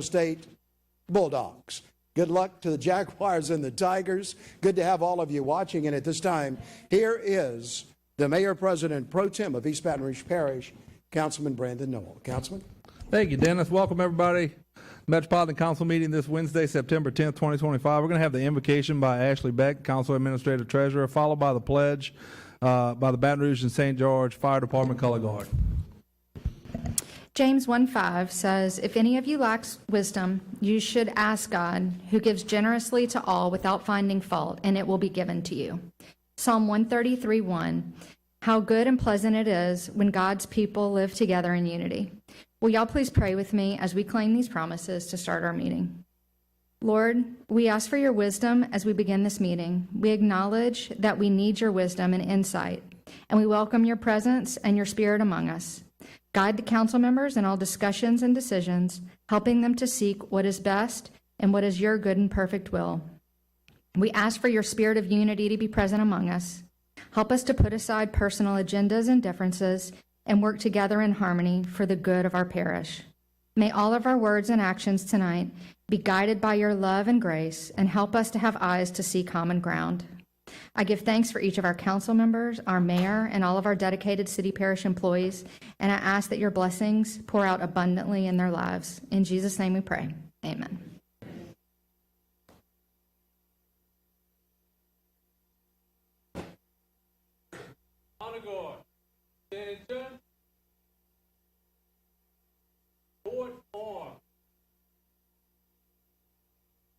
State Bulldogs. Good luck to the Jaguars and the Tigers. Good to have all of you watching. And at this time, here is the Mayor President Pro Tem of East Baton Rouge Parish, Councilman Brandon Noel. Councilman. Thank you, Dennis. Welcome, everybody. Metropolitan Council meeting this Wednesday, September 10th, 2025. We're going to have the invocation by Ashley Beck, Council Administrative Treasurer, followed by the pledge by the Baton Rouge and St. George Fire Department Color Guard. James 1:5 says, if any of you lacks wisdom, you should ask God, who gives generously to all without finding fault, and it will be given to you. Psalm 133:1, how good and pleasant it is when God's people live together in unity. Will y'all please pray with me as we claim these promises to start our meeting? Lord, we ask for your wisdom as we begin this meeting. We acknowledge that we need your wisdom and insight, and we welcome your presence and your spirit among us. Guide the council members in all discussions and decisions, helping them to seek what is best and what is your good and perfect will. We ask for your spirit of unity to be present among us. Help us to put aside personal agendas and differences and work together in harmony for the good of our parish. May all of our words and actions tonight be guided by your love and grace, and help us to have eyes to see common ground. I give thanks for each of our council members, our mayor, and all of our dedicated city parish employees, and I ask that your blessings pour out abundantly in their lives. In Jesus' name we pray. Amen. Honor guard. Attention. Forward arm.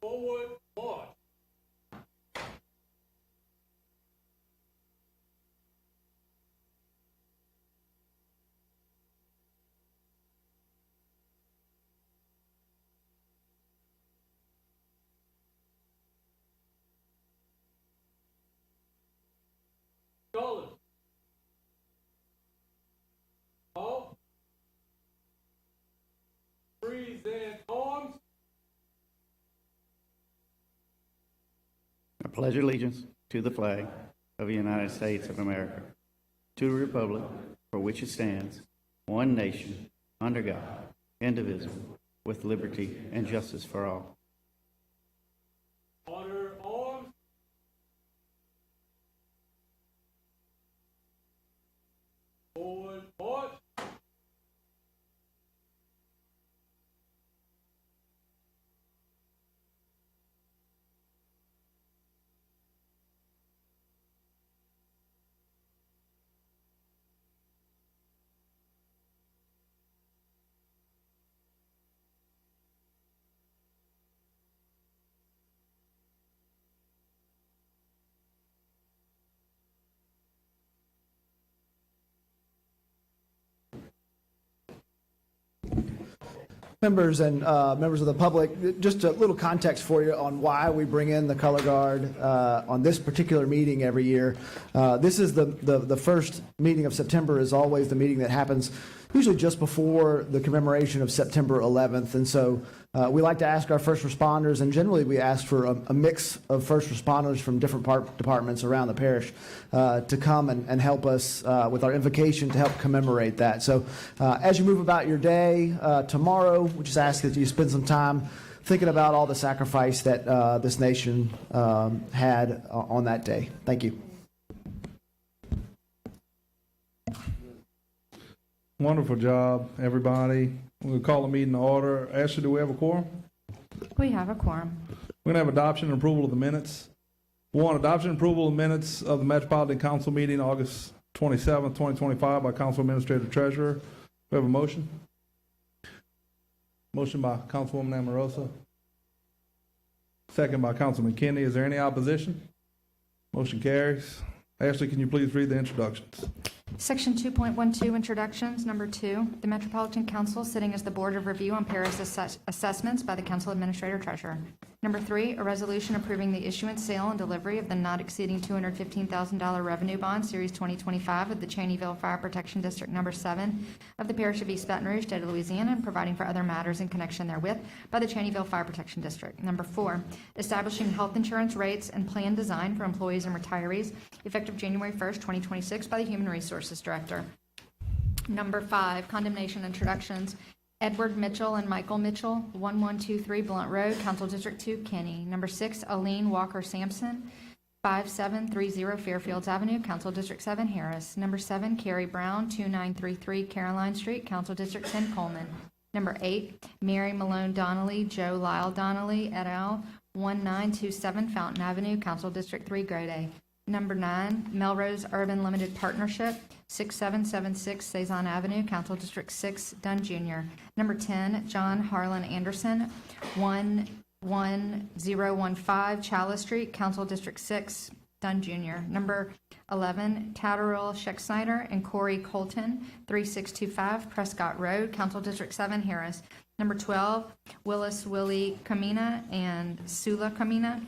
Forward march. Shoulders. Up. Freeze in arms. I pledge allegiance to the flag of the United States of America, to the republic for which it stands, one nation, under God, indivisible, with liberty and justice for all. Honor arms. Forward march. Members and members of the public, just a little context for you on why we bring in the color guard on this particular meeting every year. This is the first meeting of September, is always the meeting that happens usually just before the commemoration of September 11th. And so we like to ask our first responders, and generally we ask for a mix of first responders from different departments around the parish to come and help us with our invocation to help commemorate that. So as you move about your day tomorrow, we just ask that you spend some time thinking about all the sacrifice that this nation had on that day. Thank you. Wonderful job, everybody. We'll call the meeting to order. Ashley, do we have a quorum? We have a quorum. We're going to have adoption and approval of the minutes. One, adoption and approval of the minutes of the Metropolitan Council meeting August 27th, 2025 by Council Administrative Treasurer. We have a motion. Motion by Councilwoman Amorosa. Second by Councilman Kennedy. Is there any opposition? Motion carries. Ashley, can you please read the introductions? Section 2.12, Introductions. Number 2, the Metropolitan Council sitting as the Board of Review on Parish Assessments by the Council Administrator Treasurer. Number 3, a resolution approving the issuance, sale, and delivery of the not exceeding $215,000 revenue bond, Series 2025 of the Cheneyville Fire Protection District Number 7 of the Parish of East Baton Rouge, State of Louisiana, and providing for other matters in connection therewith by the Cheneyville Fire Protection District. Number 4, establishing health insurance rates and plan design for employees and retirees effective January 1st, 2026 by the Human Resources Director. Number 5, condemnation introductions. Edward Mitchell and Michael Mitchell, 1123 Blunt Road, Council District 2, Kenny. Number 6, Aline Walker Sampson, 5730 Fairfields Avenue, Council District 7, Harris. Number 7, Carrie Brown, 2933 Caroline Street, Council District 10, Coleman. Number 8, Mary Malone Donnelly, Joe Lyle Donnelly, et al., 1927 Fountain Avenue, Council District 3, Grade. Number 9, Melrose Urban Limited Partnership, 6776 Cezanne Avenue, Council District 6, Dunn Jr. Number 10, John Harlan Anderson, 11015 Chalice Street, Council District 6, Dunn Jr. Number 11, Tatterall Scheck-Snyder and Corey Colton, 3625 Prescott Road, Council District 7, Harris. Number 12, Willis Willie Camina and Sula Camina,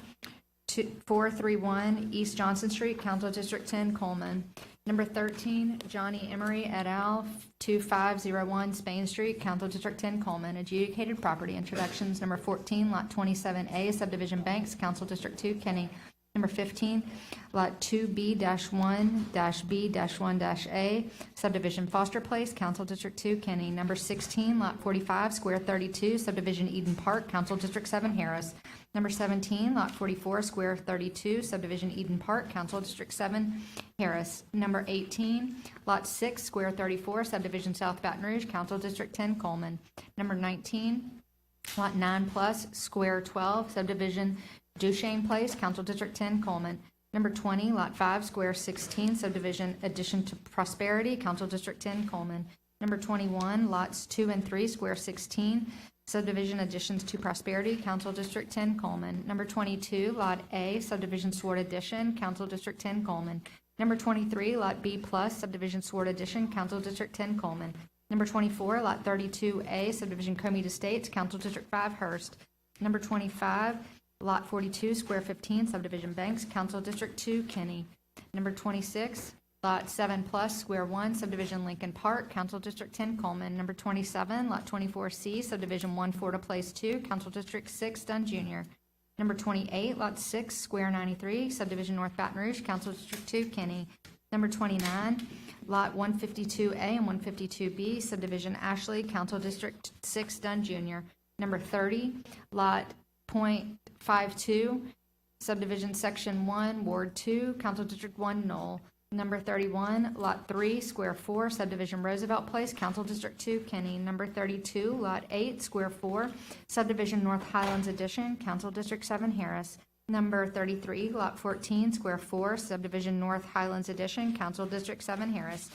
431 East Johnson Street, Council District 10, Coleman. Number 13, Johnny Emery et al., 2501 Spain Street, Council District 10, Coleman. Adjudicated property introductions. Number 14, Lot 27A, Subdivision Banks, Council District 2, Kenny. Number 15, Lot 2B-1-B-1-A, Subdivision Foster Place, Council District 2, Kenny. Number 16, Lot 45, Square 32, Subdivision Eden Park, Council District 7, Harris. Number 17, Lot 44, Square 32, Subdivision Eden Park, Council District 7, Harris. Number 18, Lot 6, Square 34, Subdivision South Baton Rouge, Council District 10, Coleman. Number 19, Lot 9 plus, Square 12, Subdivision Duchesne Place, Council District 10, Coleman. Number 20, Lot 5, Square 16, Subdivision Addition to Prosperity, Council District 10, Coleman. Number 21, Lots 2 and 3, Square 16, Subdivision Additions to Prosperity, Council District 10, Coleman. Number 22, Lot A, Subdivision Sword Addition, Council District 10, Coleman. Number 23, Lot B plus, Subdivision Sword Addition, Council District 10, Coleman. Number 24, Lot 32A, Subdivision Comite Estates, Council District 5, Hearst. Number 25, Lot 42, Square 15, Subdivision Banks, Council District 2, Kenny. Number 26, Lot 7 plus, Square 1, Subdivision Lincoln Park, Council District 10, Coleman. Number 27, Lot 24C, Subdivision 1, Florida Place 2, Council District 6, Dunn Jr. Number 28, Lot 6, Square 93, Subdivision North Baton Rouge, Council District 2, Kenny. Number 29, Lot 152A and 152B, Subdivision Ashley, Council District 6, Dunn Jr. Number 30, Lot .52, Subdivision Section 1, Ward 2, Council District 1, Knoll. Number 31, Lot 3, Square 4, Subdivision Roosevelt Place, Council District 2, Kenny. Number 32, Lot 8, Square 4, Subdivision North Highlands Addition, Council District 7, Harris. Number 33, Lot 14, Square 4, Subdivision North Highlands Addition, Council District 7, Harris.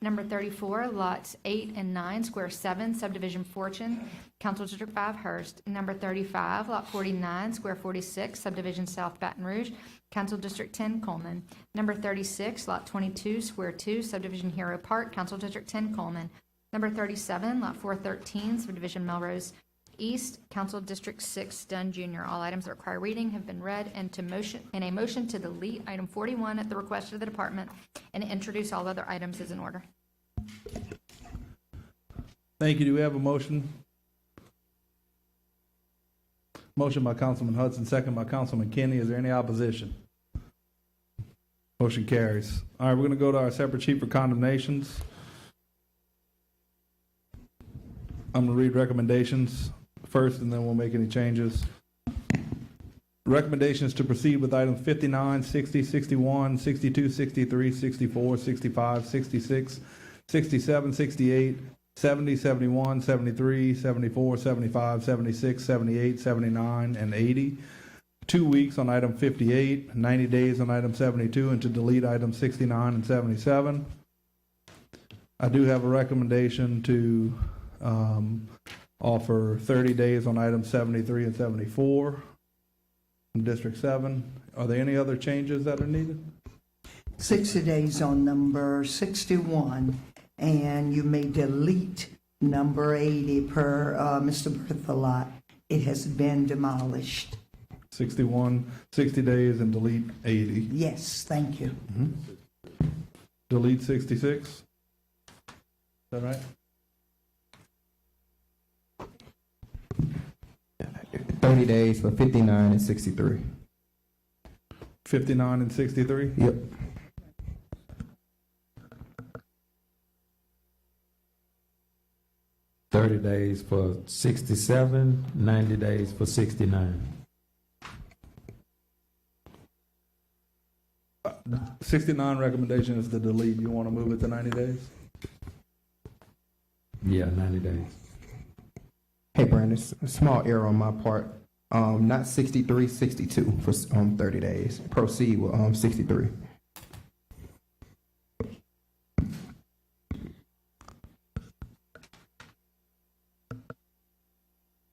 Number 34, Lots 8 and 9, Square 7, Subdivision Fortune, Council District 5, Hearst. Number 35, Lot 49, Square 46, Subdivision South Baton Rouge, Council District 10, Coleman. Number 36, Lot 22, Square 2, Subdivision Hero Park, Council District 10, Coleman. Number 37, Lot 413, Subdivision Melrose East, Council District 6, Dunn Jr. All items that require reading have been read and a motion to delete item 41 at the request of the department and introduce all other items is in order. Thank you. Do we have a motion? Motion by Councilman Hudson, second by Councilman Kenny. Is there any opposition? Motion carries. All right, we're going to go to our separate sheet for condemnations. I'm going to read recommendations first, and then we'll make any changes. Recommendations to proceed with items 59, 60, 61, 62, 63, 64, 65, 66, 67, 68, 70, 71, 73, 74, 75, 76, 78, 79, and 80. 2 weeks on item 58, 90 days on item 72, and to delete items 69 and 77. I do have a recommendation to offer 30 days on items 73 and 74 from District 7. Are there any other changes that are needed? 60 days on number 61, and you may delete number 80 per Mr. Berthelot. It has been demolished. 61, 60 days, and delete 80. Yes, thank you. Delete 66. Is that right? 30 days for 59 and 63. 59 and 63? Yep. 30 days for 67, 90 days for 69. 69 recommendation is to delete. You want to move it to 90 days? Yeah, 90 days. Hey, Brandon, a small error on my part. Not 63, 62 for 30 days. Proceed with 63.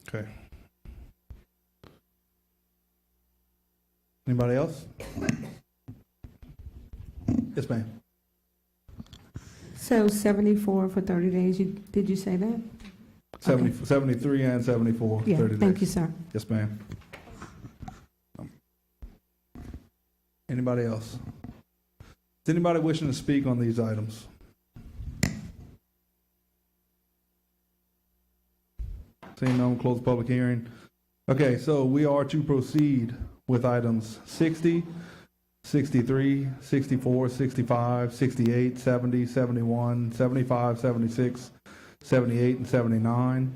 Okay. Anybody else? Yes, ma'am. So 74 for 30 days, did you say that? 73 and 74, Yeah, 30 days. thank you, sir. Yes, ma'am. Anybody else? Is anybody wishing to speak on these items? Seeing none, close the public hearing. Okay, so we are to proceed with items 60, 63, 64, 65, 68, 70, 71, 75, 76, 78, and 79.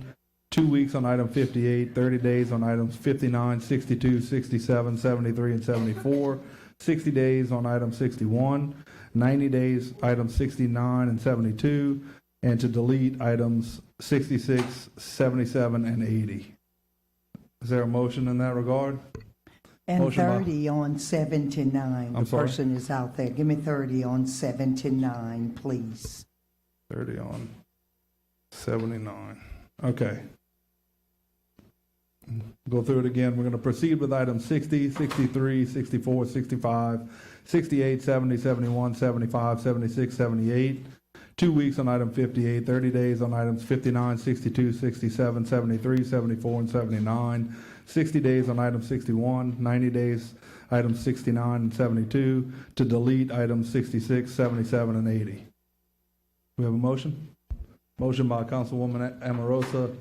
2 weeks on item 58, 30 days on items 59, 62, 67, 73, and 74, 60 days on item 61, 90 days items 69 and 72, and to delete items 66, 77, and 80. Is there a motion in that regard? And Motion by- 30 on 79. I'm The sorry? person is out there. Give me 30 on 79, please. 30 on 79. Okay. Go through it again. We're going to proceed with items 60, 63, 64, 65, 68, 70, 71, 75, 76, 78. 2 weeks on item 58, 30 days on items 59, 62, 67, 73, 74, and 79. 60 days on item 61, 90 days items 69 and 72, to delete items 66, 77, and 80. We have a motion? Motion by Councilwoman Amorosa.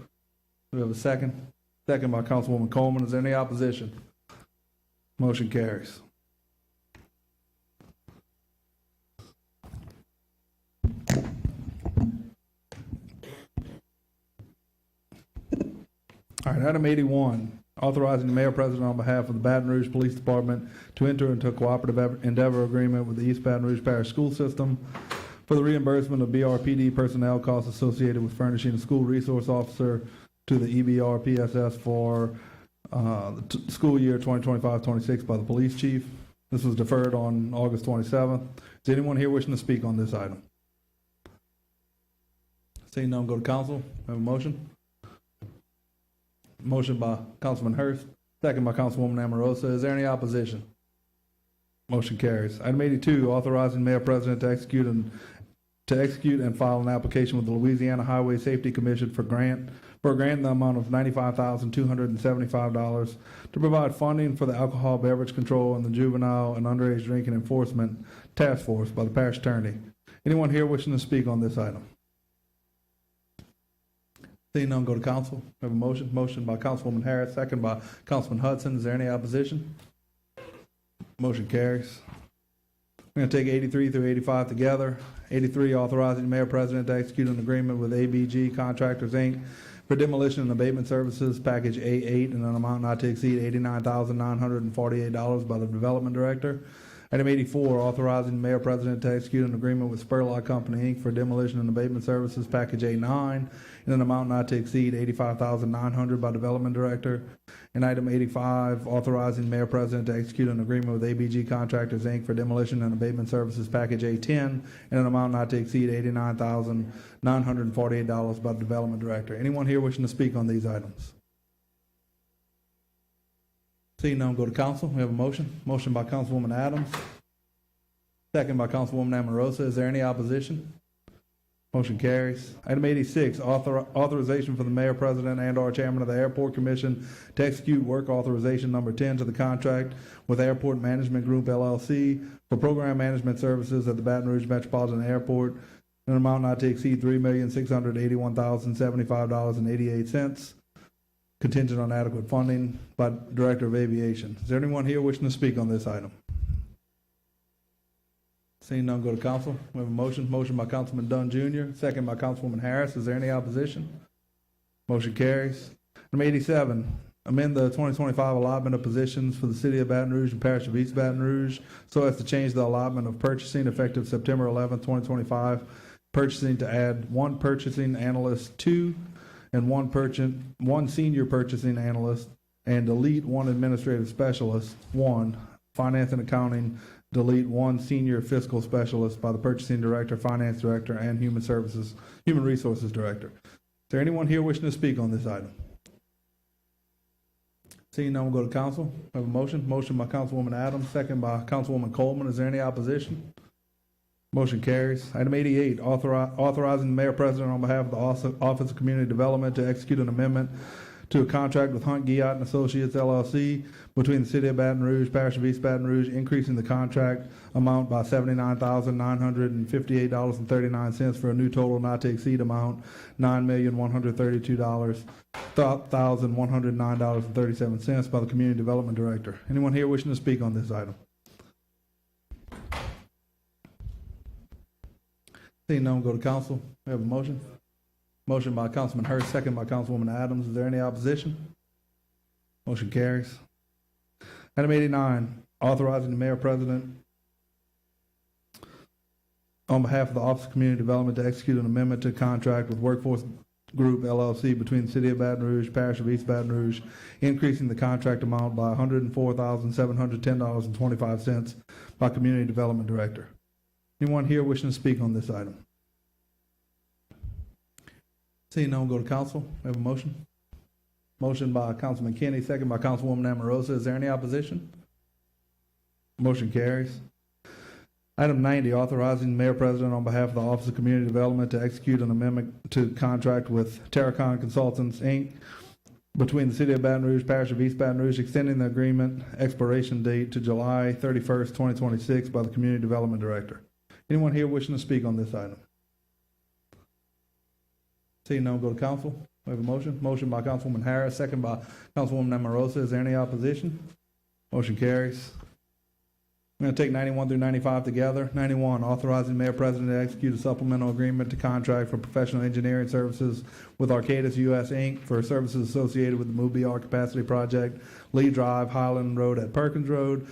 We have a second? Second by Councilwoman Coleman. Is there any opposition? Motion carries. All right, item 81, authorizing the mayor president on behalf of the Baton Rouge Police Department to enter into a cooperative endeavor agreement with the East Baton Rouge Parish School System for the reimbursement of BRPD personnel costs associated with furnishing a school resource officer to the EBR PSS for the school year 2025-26 by the police chief. This was deferred on August 27th. Is anyone here wishing to speak on this item? Seeing none, go to council. Have a motion? Motion by Councilman Hurst, second by Councilwoman Amorosa. Is there any opposition? Motion carries. Item 82, authorizing mayor president to execute and file an application with the Louisiana Highway Safety Commission for a grant in the amount of $95,275 to provide funding for the alcohol beverage control and the juvenile and underage drinking enforcement task force by the parish attorney. Anyone here wishing to speak on this item? Seeing none, go to council. We have a motion. Motion by Councilwoman Harris, second by Councilman Hudson. Is there any opposition? Motion carries. We're going to take 83 through 85 together. 83, authorizing the mayor president to execute an agreement with ABG Contractors, Inc. for demolition and abatement services, package A8, in an amount not to exceed $89,948 by the development director. Item 84, authorizing the mayor president to execute an agreement with Spurlock Company, Inc. for demolition and abatement services, package A9, in an amount not to exceed $85,900 by development director. And item 85, authorizing the mayor president to execute an agreement with ABG Contractors, Inc. for demolition and abatement services, package A10, in an amount not to exceed $89,948 by the development director. Anyone here wishing to speak on these items? Seeing none, go to council. We have a motion. Motion by Councilwoman Adams, second by Councilwoman Amorosa. Is there any opposition? Motion carries. Item 86, authorization for the mayor, president, and/or chairman of the Airport Commission to execute work authorization number 10 to the contract with Airport Management Group, LLC, for program management services at the Baton Rouge Metropolitan Airport in an amount not to exceed $3,681,075.88. Contingent on adequate funding by Director of Aviation. Is there anyone here wishing to speak on this item? Seeing none, go to council. We have a motion. Motion by Councilman Dunn Jr., second by Councilwoman Harris. Is there any opposition? Motion carries. Item 87, amend the 2025 allotment of positions for the City of Baton Rouge and Parish of East Baton Rouge so as to change the allotment of purchasing effective September 11th, 2025. Purchasing to add one purchasing analyst 2 and one senior purchasing analyst, and delete one administrative specialist 1. Finance and accounting, delete one senior fiscal specialist by the purchasing director, finance director, and human resources director. Is there anyone here wishing to speak on this item? Seeing none, we'll go to council. We have a motion. Motion by Councilwoman Adams, second by Councilwoman Coleman. Is there any opposition? Motion carries. Item 88, authorizing the mayor president on behalf of the Office of Community Development to execute an amendment to a contract with Hunt Guillotte and Associates LLC between the City of Baton Rouge, Parish of East Baton Rouge, increasing the contract amount by $79,958.39 for a new total not to exceed amount $9,132,109.37 by the Community Development Director. Anyone here wishing to speak on this item? Seeing none, we'll go to council. We have a motion. Motion by Councilman Hurst, second by Councilwoman Adams. Is there any opposition? Motion carries. Item 89, authorizing the mayor president on behalf of the Office of Community Development to execute an amendment to contract with Workforce Group LLC between the City of Baton Rouge, Parish of East Baton Rouge, increasing the contract amount by $104,710.25 by Community Development Director. Anyone here wishing to speak on this item? Seeing none, we'll go to council. We have a motion. Motion by Councilman Kenny, second by Councilwoman Amorosa. Is there any opposition? Motion carries. Item 90, authorizing the mayor president on behalf of the Office of Community Development to execute an amendment to contract with Terracon Consultants, Inc. between the City of Baton Rouge, Parish of East Baton Rouge, extending the agreement expiration date to July 31st, 2026 by the Community Development Director. Anyone here wishing to speak on this item? Seeing none, we'll go to council. We have a motion. Motion by Councilwoman Harris, second by Councilwoman Amorosa. Is there any opposition? Motion carries. I'm going to take 91 through 95 together. 91, authorizing Mayor President to execute a supplemental agreement to contract for professional engineering services with Arcadis US Inc. for services associated with the MOVE-BR Capacity Project, Lee Drive, Highland Road at Perkins Road,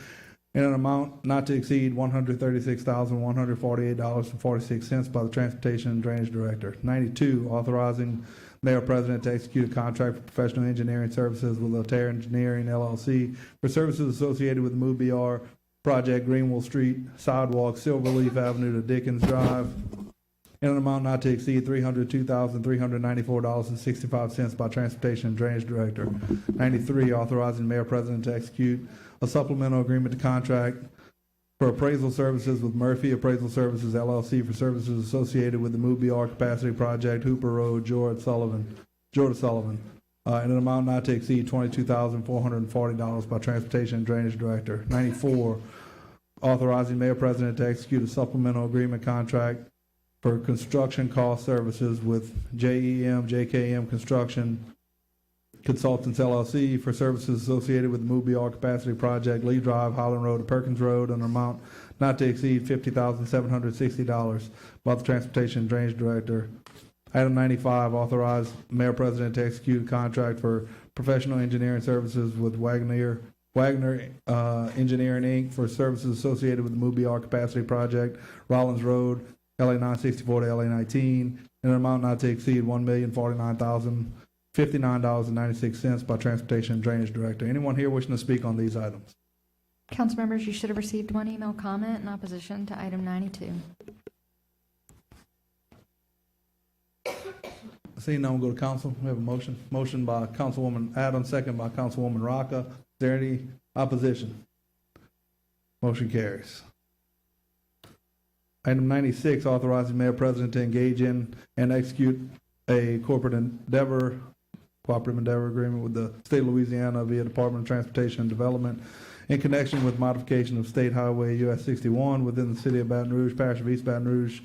in an amount not to exceed $136,148.46 by the Transportation and Drainage Director. 92, authorizing Mayor President to execute a contract for professional engineering services with Altair Engineering LLC for services associated with the MOVE-BR Project, Greenwell Street, Sidewalk, Silverleaf Avenue to Dickens Drive, in an amount not to exceed $302,394.65 by Transportation and Drainage Director. 93, authorizing Mayor President to execute a supplemental agreement to contract for appraisal services with Murphy Appraisal Services LLC for services associated with the MOVE-BR Capacity Project, Hooper Road, Georgia Sullivan, in an amount not to exceed $22,440 by Transportation and Drainage Director. 94, authorizing Mayor President to execute a supplemental agreement contract for construction cost services with JKM Construction Consultants LLC for services associated with the MOVE-BR Capacity Project, Lee Drive, Highland Road to Perkins Road, an amount not to exceed $50,760 by the Transportation and Drainage Director. Item 95, authorize Mayor President to execute a contract for professional engineering services with Wagner Engineering, Inc. for services associated with the MOVE-BR Capacity Project, Rollins Road, LA 964 to LA 19, in an amount not to exceed $1,049,059.96 by Transportation and Drainage Director. Anyone here wishing to speak on these items? Council members, you should have received one email comment in opposition to item 92. Seeing none, we'll go to council. We have a motion. Motion by Councilwoman Adams, second by Councilwoman Rocca. Is there any opposition? Motion carries. Item 96, authorizing Mayor President to engage in and execute a cooperative endeavor agreement with the State of Louisiana via Department of Transportation and Development in connection with modification of State Highway US 61 within the City of Baton Rouge, Parish of East Baton Rouge,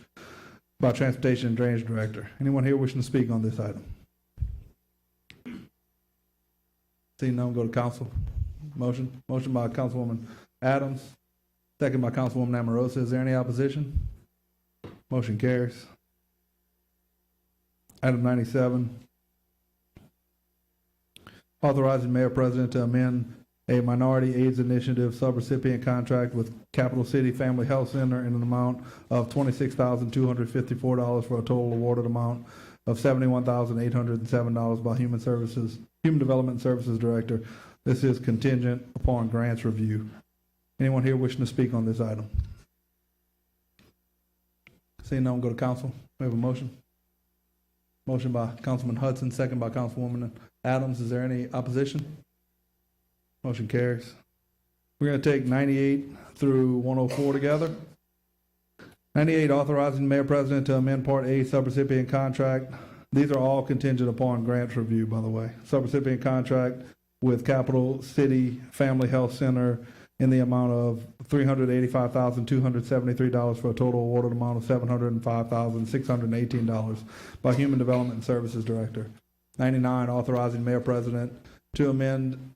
by Transportation and Drainage Director. Anyone here wishing to speak on this item? Seeing none, go to council. Motion by Councilwoman Adams, second by Councilwoman Amorosa. Is there any opposition? Motion carries. Item 97, authorizing Mayor President to amend a minority AIDS initiative subrecipient contract with Capital City Family Health Center in an amount of $26,254 for a total awarded amount of $71,807 by Human Development Services Director. This is contingent upon grants review. Anyone here wishing to speak on this item? Seeing none, we'll go to council. We have a motion. Motion by Councilman Hudson, second by Councilwoman Adams. Is there any opposition? Motion carries. We're going to take 98 through 104 together. 98, authorizing the Mayor President to amend Part A subrecipient contract. These are all contingent upon grants review, by the way. Subrecipient contract with Capital City Family Health Center in the amount of $385,273 for a total awarded amount of $705,618 by Human Development Services Director. 99, authorizing Mayor President to amend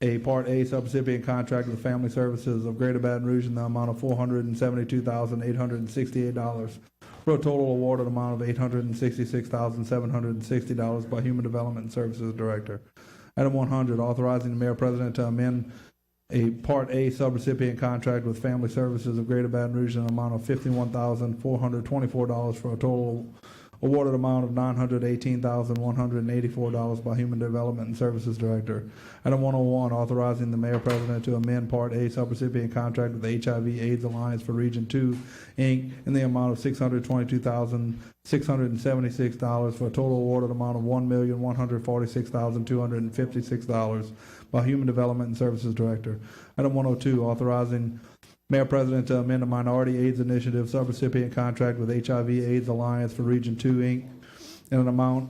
a Part A subrecipient contract with Family Services of Greater Baton Rouge in the amount of $472,868 for a total awarded amount of $866,760 by Human Development Services Director. Item 100, authorizing the Mayor President to amend a Part A subrecipient contract with Family Services of Greater Baton Rouge in an amount of $51,424 for a total awarded amount of $918,184 by Human Development and Services Director. Item 101, authorizing the Mayor President to amend Part A subrecipient contract with the HIV/AIDS Alliance for Region 2, Inc. in the amount of $622,676 for a total awarded amount of $1,146,256 by Human Development and Services Director. Item 102, authorizing Mayor President to amend a minority AIDS initiative subrecipient contract with HIV/AIDS Alliance for Region 2, Inc. in an amount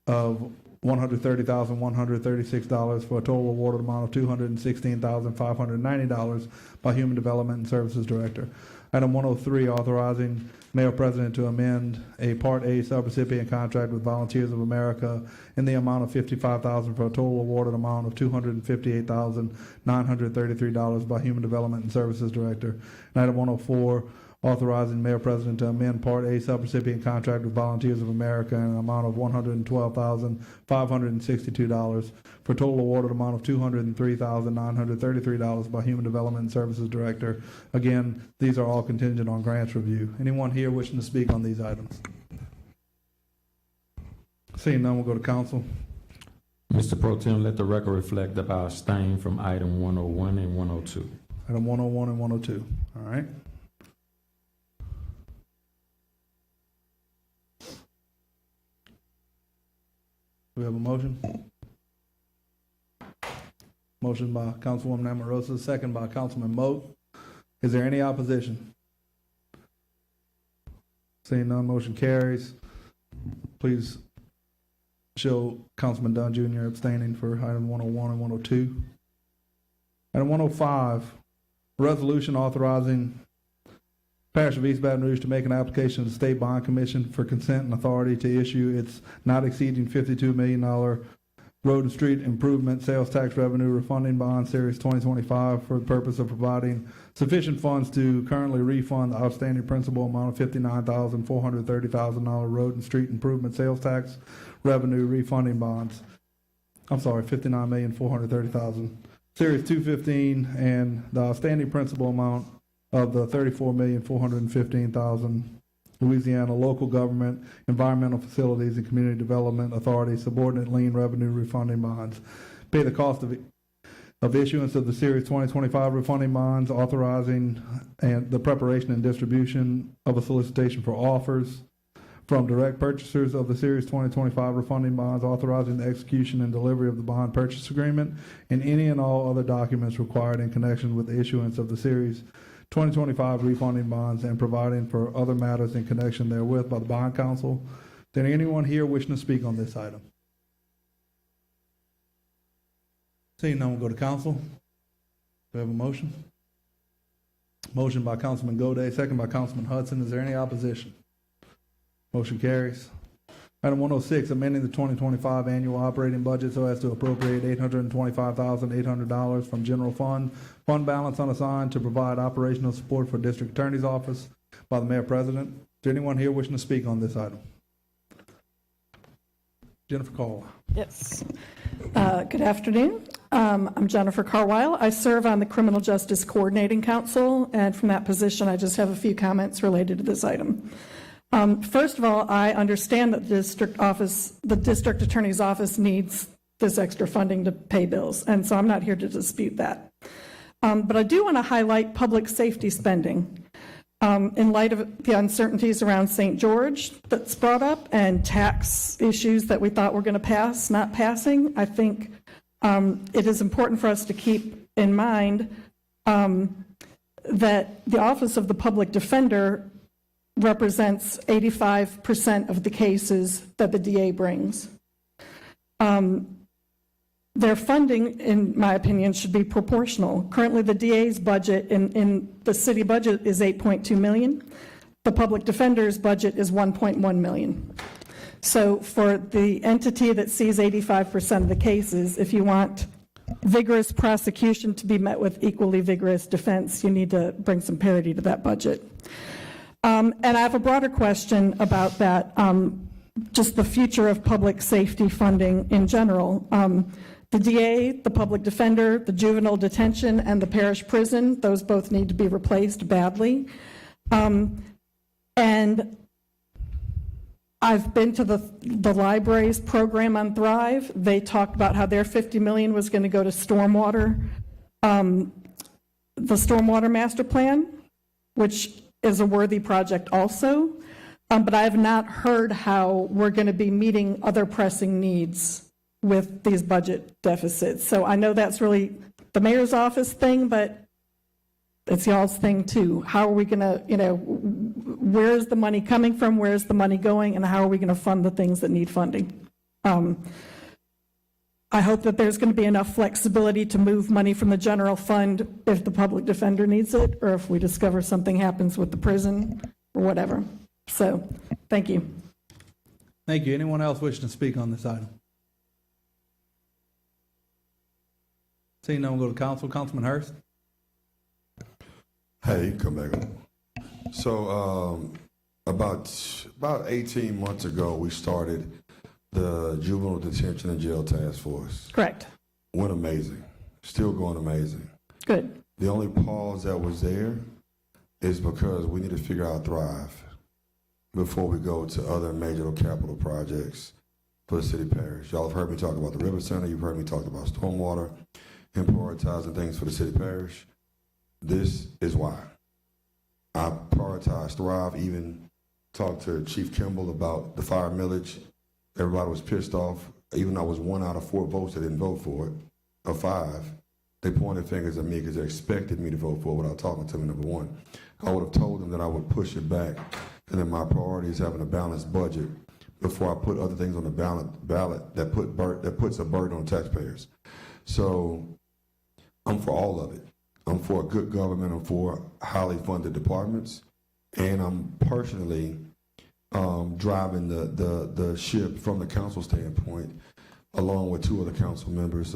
of $130,136 for a total awarded amount of $216,590 by Human Development and Services Director. Item 103, authorizing Mayor President to amend a Part A subrecipient contract with Volunteers of America in the amount of $55,000 for a total awarded amount of $258,933 by Human Development and Services Director. And item 104, authorizing Mayor President to amend Part A subrecipient contract with Volunteers of America in an amount of $112,562 for a total awarded amount of $203,933 by Human Development and Services Director. Again, these are all contingent on grants review. Anyone here wishing to speak on these items? Seeing none, we'll go to council. Mr. Pro Tem, let the record reflect that I abstain from item 101 and 102. Item 101 and 102. All right. We have a motion. Motion by Councilwoman Amorosa, second by Councilman Moak. Is there any opposition? Seeing none, motion carries. Please show Councilman Dunn Jr. abstaining for item 101 and 102. Item 105, resolution authorizing Parish of East Baton Rouge to make an application to the State Bond Commission for consent and authority to issue its not exceeding $52 million road and street improvement sales tax revenue refunding bond series 2025 for the purpose of providing sufficient funds to currently refund the outstanding principal amount of $59,430,000 road and street improvement sales tax revenue refunding bonds. I'm sorry, $59,430,000. Series 215 and the outstanding principal amount of the $34,415,000 Louisiana Local Government Environmental Facilities and Community Development Authority Subordinate Lien Revenue Refunding Bonds. Pay the cost of issuance of the Series 2025 refunding bonds, authorizing and the preparation and distribution of a solicitation for offers from direct purchasers of the Series 2025 refunding bonds, authorizing the execution and delivery of the bond purchase agreement and any and all other documents required in connection with the issuance of the Series 2025 refunding bonds and providing for other matters in connection therewith by the Bond Council. Is there anyone here wishing to speak on this item? Seeing none, we'll go to council. Do we have a motion? Motion by Councilman Goday, second by Councilman Hudson. Is there any opposition? Motion carries. Item 106, amending the 2025 annual operating budget so as to appropriate $825,800 from general fund balance unassigned to provide operational support for District Attorney's Office by the Mayor President. Is there anyone here wishing to speak on this item? Jennifer Cole. Yes. Good afternoon. I'm Jennifer Carwile. I serve on the Criminal Justice Coordinating Council, and from that position, I just have a few comments related to this item. First of all, I understand that the district attorney's office needs this extra funding to pay bills, and so I'm not here to dispute that. But I do want to highlight public safety spending. In light of the uncertainties around St. George that's brought up and tax issues that we thought were going to pass, not passing, I think it is important for us to keep in mind that the Office of the Public Defender represents 85% of the cases that the DA brings. Their funding, in my opinion, should be proportional. Currently, the DA's budget in the city budget is $8.2 million. The public defender's budget is $1.1 million. So for the entity that sees 85% of the cases, if you want vigorous prosecution to be met with equally vigorous defense, you need to bring some parity to that budget. And I have a broader question about that, just the future of public safety funding in general. The DA, the public defender, the juvenile detention, and the parish prison, those both need to be replaced badly. And I've been to the library's program on Thrive. They talked about how their $50 million was going to go to stormwater, the stormwater master plan, which is a worthy project also. But I have not heard how we're going to be meeting other pressing needs with these budget deficits. So I know that's really the mayor's office thing, but it's y'all's thing too. How are we going to, where's the money coming from? Where's the money going? And how are we going to fund the things that need funding? I hope that there's going to be enough flexibility to move money from the general fund if the public defender needs it, or if we discover something happens with the prison or whatever. So, thank you. Thank you. Anyone else wishing to speak on this item? Seeing none, we'll go to council. Councilman Hurst. Hey, come back on. So about 18 months ago, we started the Juvenile Detention and Jail Task Force. Correct. Went amazing. Still going amazing. Good. The only pause that was there is because we need to figure out Thrive before we go to other major capital projects for the city parish. Y'all have heard me talk about the River Center. You've heard me talk about stormwater and prioritizing things for the city parish. This is why I prioritize Thrive, even talked to Chief Kimball about the fire millage. Everybody was pissed off. Even though I was 1 out of 4 votes that didn't vote for it, of 5, they pointed fingers at me because they expected me to vote for it without talking to me, number one. I would have told them that I would push it back, and that my priority is having a balanced budget before I put other things on the ballot that puts a burden on taxpayers. So I'm for all of it. I'm for good government. I'm for highly funded departments, and I'm personally driving the ship from the council standpoint, along with 2 other council members,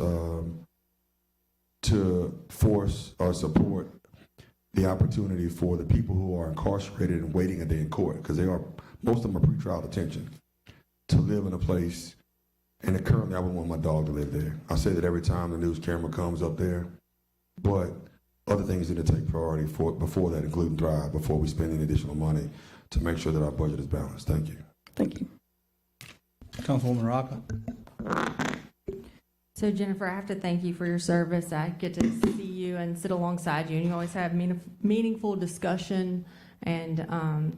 to force or support the opportunity for the people who are incarcerated and waiting a day in court, because most of them are pretrial detention, to live in a place. And currently, I wouldn't want my dog to live there. I say that every time the news camera comes up there, but other things need to take priority before that, including Thrive, before we spend any additional money to make sure that our budget is balanced. Thank you. Thank you. Councilwoman Rocca. So Jennifer, I have to thank you for your service. I get to see you and sit alongside you, and you always have meaningful discussion and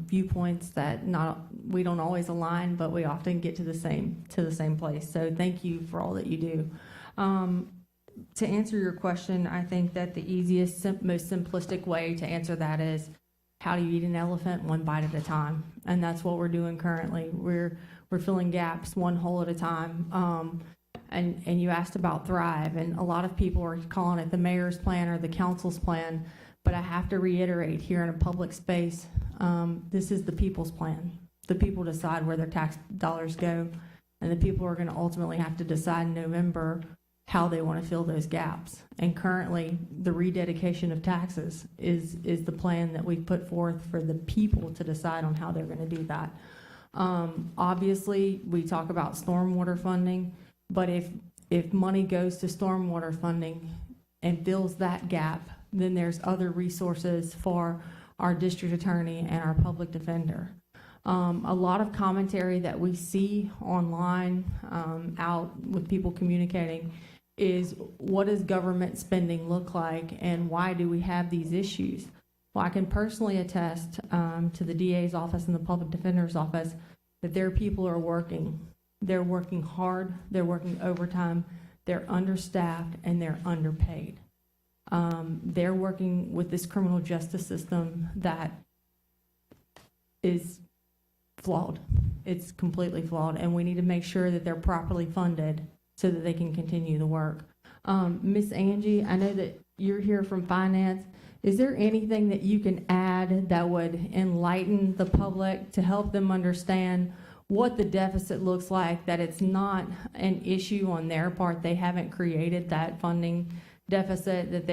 viewpoints that we don't always align, but we often get to the same place. So thank you for all that you do. To answer your question, I think that the easiest, most simplistic way to answer that is, how do you eat an elephant? One bite at a time. And that's what we're doing currently. We're filling gaps one hole at a time. And you asked about Thrive, and a lot of people are calling it the mayor's plan or the council's plan, but I have to reiterate here in a public space, this is the people's plan. The people decide where their tax dollars go, and the people are going to ultimately have to decide in November how they want to fill those gaps. And currently, the rededication of taxes is the plan that we've put forth for the people to decide on how they're going to do that. Obviously, we talk about stormwater funding, but if money goes to stormwater funding and fills that gap, then there's other resources for our district attorney and our public defender. A lot of commentary that we see online out with people communicating is, what does government spending look like and why do we have these issues? Well, I can personally attest to the DA's office and the public defender's office that their people are working. They're working hard, they're working overtime, they're understaffed, and they're underpaid. They're working with this criminal justice system that is flawed. It's completely flawed, and we need to make sure that they're properly funded so that they can continue the work. Miss Angie, I know that you're here from finance. Is there anything that you can add that would enlighten the public to help them understand what the deficit looks like, that it's not an issue on their part? They haven't created that funding deficit, that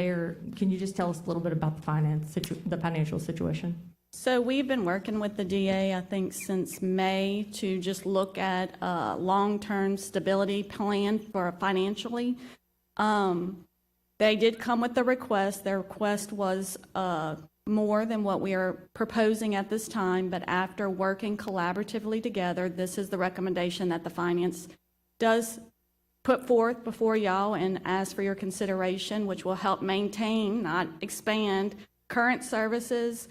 can you just tell us a little bit about the financial situation? So we've been working with the DA, I think, since May to just look at a long-term stability plan for financially. They did come with the request. Their request was more than what we are proposing at this time, but after working collaboratively together, this is the recommendation that the finance does put forth before y'all and ask for your consideration, which will help maintain, not expand, current services,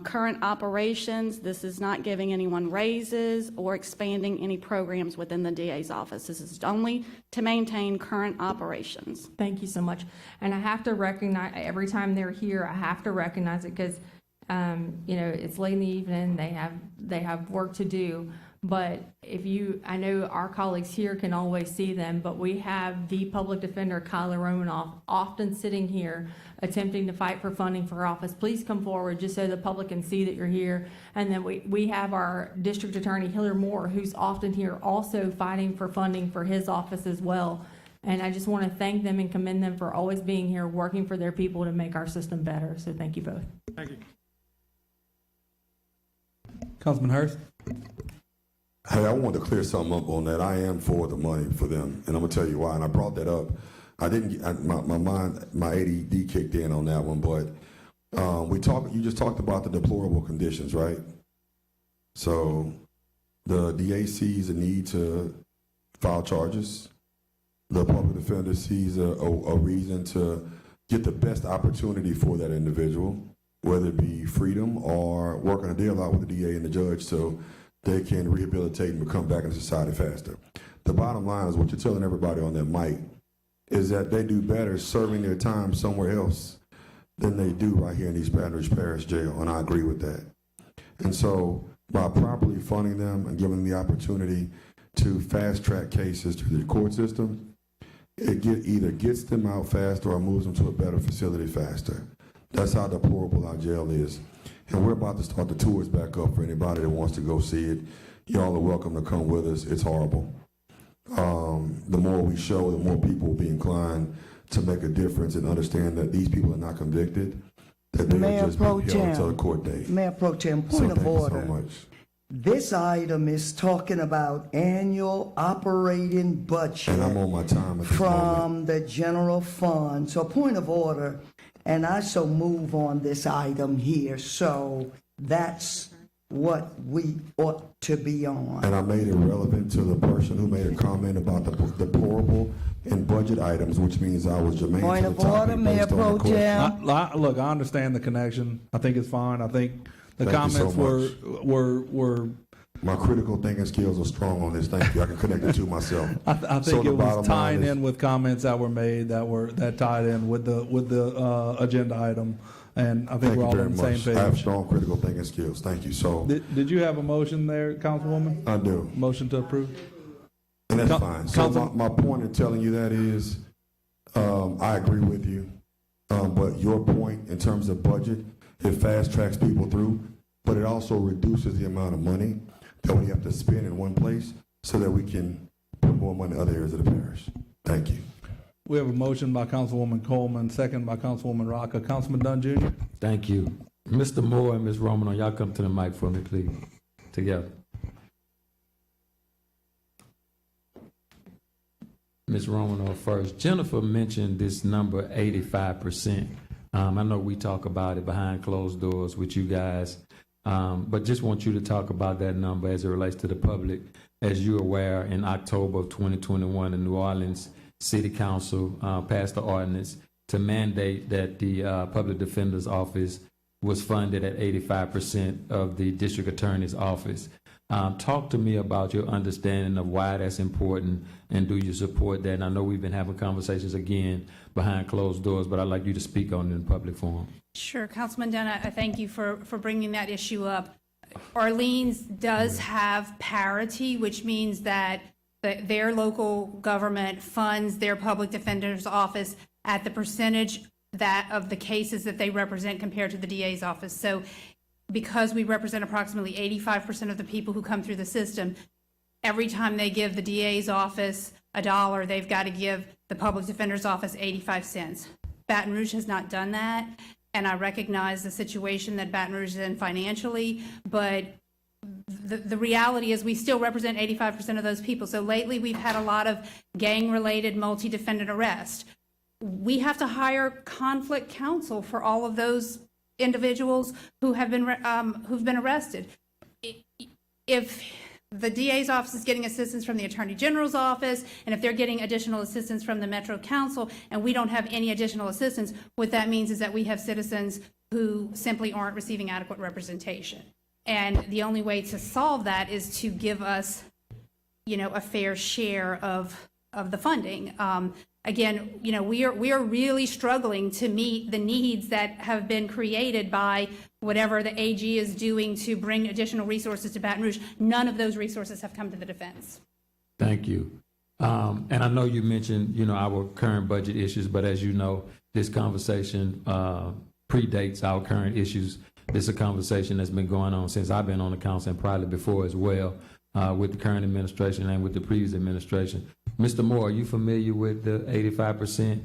current operations. This is not giving anyone raises or expanding any programs within the DA's office. This is only to maintain current operations. Thank you so much. And I have to recognize, every time they're here, I have to recognize it because, it's late in the evening, they have work to do. But I know our colleagues here can always see them, but we have the public defender, Kyla Romanoff, often sitting here attempting to fight for funding for office. Please come forward just so the public can see that you're here. And then we have our district attorney, Hiller Moore, who's often here also fighting for funding for his office as well. And I just want to thank them and commend them for always being here, working for their people to make our system better. So thank you both. Thank you. Councilman Hurst? Hey, I wanted to clear something up on that. I am for the money for them, and I'm gonna tell you why. And I brought that up. I didn't. My ADD kicked in on that one, but you just talked about the deplorable conditions, right? So the DA sees a need to file charges. The public defender sees a reason to get the best opportunity for that individual, whether it be freedom or working a deal out with the DA and the judge so they can rehabilitate and come back into society faster. The bottom line is what you're telling everybody on that mic is that they do better serving their time somewhere else than they do right here in East Baton Rouge Parish Jail, and I agree with that. And so by properly funding them and giving them the opportunity to fast-track cases through the court system, it either gets them out faster or moves them to a better facility faster. That's how deplorable our jail is. And we're about to start the tours back up for anybody that wants to go see it. Y'all are welcome to come with us. It's horrible. The more we show, the more people will be inclined to make a difference and understand that these people are not convicted, that they are just being held until the court date. Mayor Pro Tem, point of order. Thank you so much. This item is talking about annual operating budget. And I'm on my time at this from moment. the general fund. So point of order, and I so move on this item here. So that's what we ought to be on. And I made it relevant to the person who made a comment about the deplorable and budget items, which means I was germane Point to the of order, topic Mayor based on Pro the question. Tem. Look, I understand the connection. I think it's fine. I think the Thank you so comments much. were. My critical thinking skills are strong on this. Thank you. I can connect the two myself. I So think the it was bottom line tying is- in with comments that were made that tied in with the agenda item, and I think Thank we're you all very on the much. same I have page. strong critical thinking skills. Thank you. So Did you have a motion there, Councilwoman? I do. Motion to approve? And that's Coun- fine. So Council- my point in telling you that is, I agree with you. But your point in terms of budget, it fast tracks people through, but it also reduces the amount of money that we have to spend in one place so that we can put more money in other areas of the parish. Thank you. We have a motion by Councilwoman Coleman, second by Councilwoman Rocca. Councilman Dunn Jr.? Thank you. Mr. Moore and Ms. Romano, y'all come to the mic for me, please, together. Ms. Romano first. Jennifer mentioned this number 85%. I know we talk about it behind closed doors with you guys, but just want you to talk about that number as it relates to the public. As you're aware, in October of 2021, the New Orleans City Council passed the ordinance to mandate that the Public Defender's Office was funded at 85% of the District Attorney's Office. Talk to me about your understanding of why that's important, and do you support that? And I know we've been having conversations again behind closed doors, but I'd like you to speak on it in public forum. Sure, Councilman Dunn, I thank you for bringing that issue up. Orleans does have parity, which means that their local government funds their public defender's office at the percentage of the cases that they represent compared to the DA's office. So because we represent approximately 85% of the people who come through the system, every time they give the DA's office $1, they've got to give the public defender's office 85 cents. Baton Rouge has not done that, and I recognize the situation that Baton Rouge is in financially, but the reality is we still represent 85% of those people. So lately we've had a lot of gang-related multi-defendant arrests. We have to hire conflict counsel for all of those individuals who have been who've been arrested. If the DA's office is getting assistance from the Attorney General's office, and if they're getting additional assistance from the Metro Council, and we don't have any additional assistance, what that means is that we have citizens who simply aren't receiving adequate representation. And the only way to solve that is to give us, a fair share of the funding. Again, we are really struggling to meet the needs that have been created by whatever the AG is doing to bring additional resources to Baton Rouge. None of those resources have come to the defense. Thank you. And I know you mentioned, our current budget issues, but as you know, this conversation predates our current issues. This is a conversation that's been going on since I've been on the council and probably before as well, with the current administration and with the previous administration. Mr. Moore, are you familiar with the 85%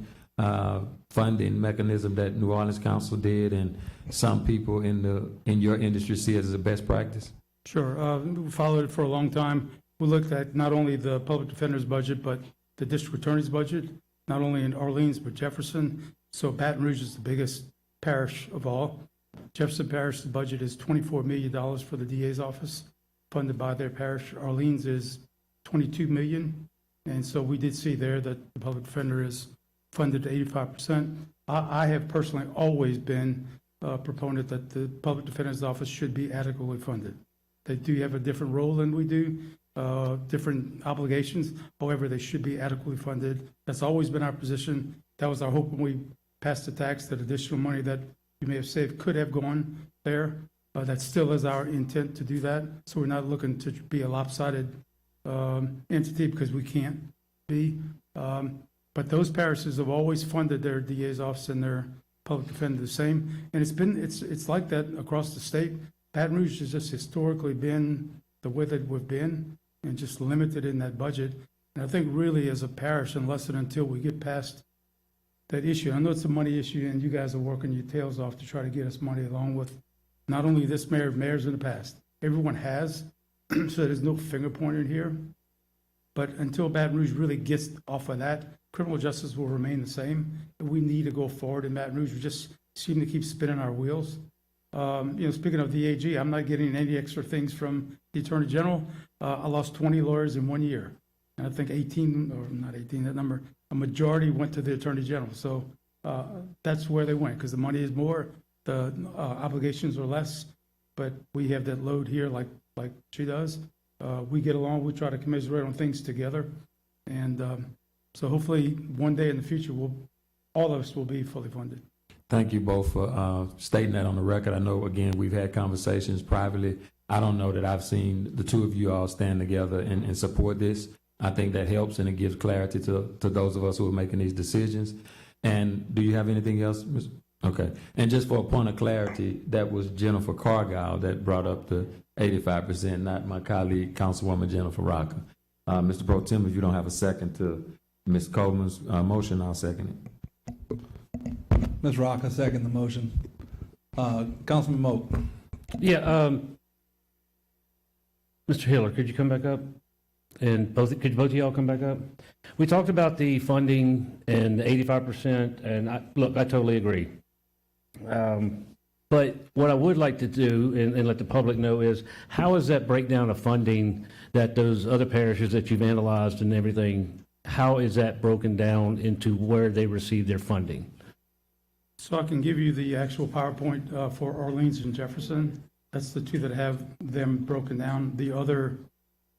funding mechanism that New Orleans Council did, and some people in your industry see it as a best practice? Sure. We followed it for a long time. We looked at not only the public defender's budget, but the district attorney's budget, not only in Orleans, but Jefferson. So Baton Rouge is the biggest parish of all. Jefferson Parish's budget is $24 million for the DA's office, funded by their parish. Orleans is $22 million. And so we did see there that the public defender is funded to 85%. I have personally always been a proponent that the public defender's office should be adequately funded. They do have a different role than we do, different obligations. However, they should be adequately funded. That's always been our position. That was our hope when we passed the tax, that additional money that you may have saved could have gone there. That still is our intent to do that. So we're not looking to be a lopsided entity, because we can't be. But those parishes have always funded their DA's office and their public defender the same. And it's like that across the state. Baton Rouge has just historically been the way that we've been, and just limited in that budget. And I think really as a parish, unless and until we get past that issue, I know it's a money issue, and you guys are working your tails off to try to get us money, along with not only this mayor, mayors in the past. Everyone has, so there's no finger pointing here. But until Baton Rouge really gets off of that, criminal justice will remain the same. We need to go forward in Baton Rouge. We just seem to keep spinning our wheels. Speaking of the AG, I'm not getting any extra things from the Attorney General. I lost 20 lawyers in 1 year. And I think 18, or not 18, that number, a majority went to the Attorney General. So that's where they went, because the money is more, the obligations are less, but we have that load here like she does. We get along, we try to commiserate on things together. And so hopefully one day in the future, all of us will be fully funded. Thank you both for stating that on the record. I know, again, we've had conversations privately. I don't know that I've seen the two of you all stand together and support this. I think that helps, and it gives clarity to those of us who are making these decisions. And do you have anything else, Ms.? Okay. And just for a point of clarity, that was Jennifer Cargile that brought up the 85%, not my colleague, Councilwoman Jennifer Rocker. Mr. Pro Tem, if you don't have a second to Ms. Coleman's motion, I'll second it. Ms. Rock, I second the motion. Councilman Moak. Yeah, Mr. Hiller, could you come back up? and could both of y'all come back up? We talked about the funding and the 85%, and look, I totally agree. But what I would like to do, and let the public know, is how is that breakdown of funding that those other parishes that you've analyzed and everything, how is that broken down into where they receive their funding? So I can give you the actual PowerPoint for Orleans and Jefferson. That's the two that have them broken down. The other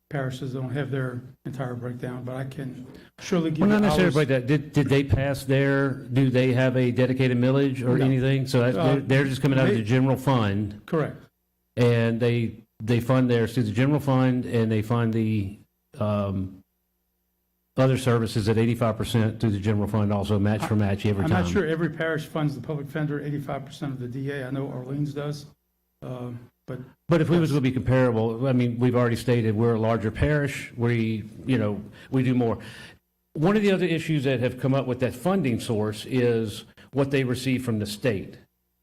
parishes don't have their entire breakdown, but I can surely give you Well, not necessarily ours. breakdown. Did they pass do they have a dedicated millage or No. anything? So they're just coming out of the general fund, Correct. and they fund theirs through the general fund, and they fund the other services at 85% through the general fund, also match for match every I'm time. not sure every parish funds the public defender 85% of the DA. I know Orleans does, But if we was going to be comparable, I mean, we've already stated we're a larger parish. We do more. One of the other issues that have come up with that funding source is what they receive from the state.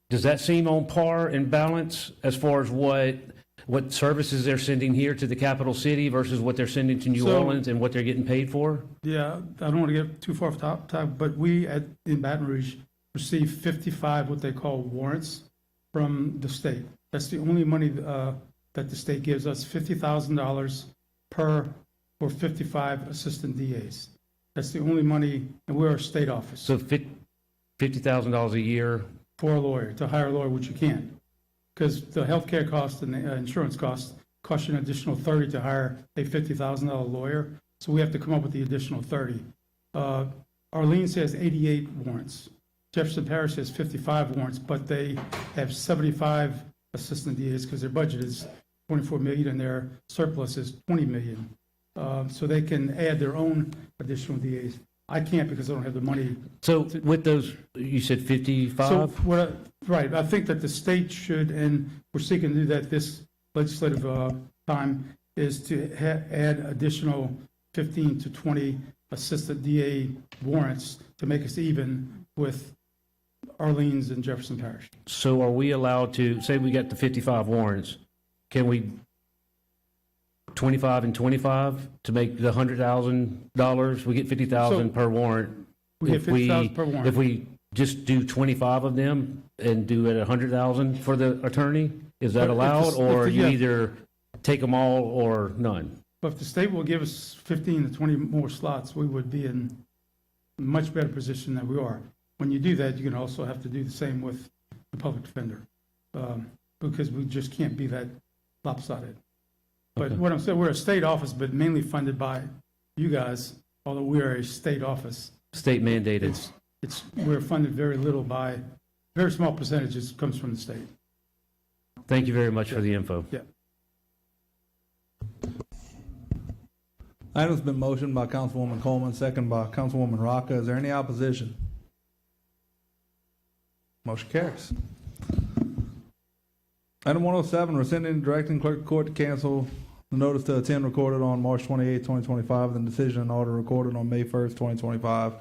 Does that seem on par and balance as far as what services they're sending here to the capital city versus what they're sending to New Orleans and what they're getting paid for? yeah, I don't want to get too far off top, but we in Baton Rouge receive 55 what they call warrants from the state. That's the only money that the state gives us, $50,000 for 55 assistant DAs. That's the only money, and we're a state office. So $50,000 a year? For a lawyer, to hire a lawyer, which you can't. Because the healthcare cost and the insurance cost cost you an additional $30 to hire a $50,000 lawyer. So we have to come up with the additional $30. Orleans has 88 warrants. Jefferson Parish has 55 warrants, but they have 75 assistant DAs because their budget is $24 million and their surplus is $20 million. So they can add their own additional DAs. I can't because I don't have the money. So with those, you said 55? So, right, I think that the state should, and we're seeking to do that this legislative time, is to add additional 15 to 20 assistant DA warrants to make us even with Orleans and Jefferson Parish. So are we allowed to, say we got the 55 warrants, can we 25 and 25 to make the $100,000? We get 50,000 per warrant. We get 50,000 per warrant. If we just do 25 of them and do it 100,000 for the attorney, is that But if allowed? Or you yeah. either take them all or none? But if the state will give us 15 to 20 more slots, we would be in a much better position than we are. When you do that, you're going to also have to do the same with the public defender, because we just can't be that lopsided. But Okay. what I'm saying, we're a state office, but mainly funded by you guys, although we are a state office. State mandated. We're funded very little by, very small percentages comes from the state. Thank you very much for the info. Yeah. Item's been motioned by Councilwoman Coleman, second by Councilwoman Rocca. Is there any opposition? Motion carries. Item 107, rescinding and directing clerk of court to cancel the notice to attend recorded on March 28, 2025, and the decision and order recorded on May 1st, 2025,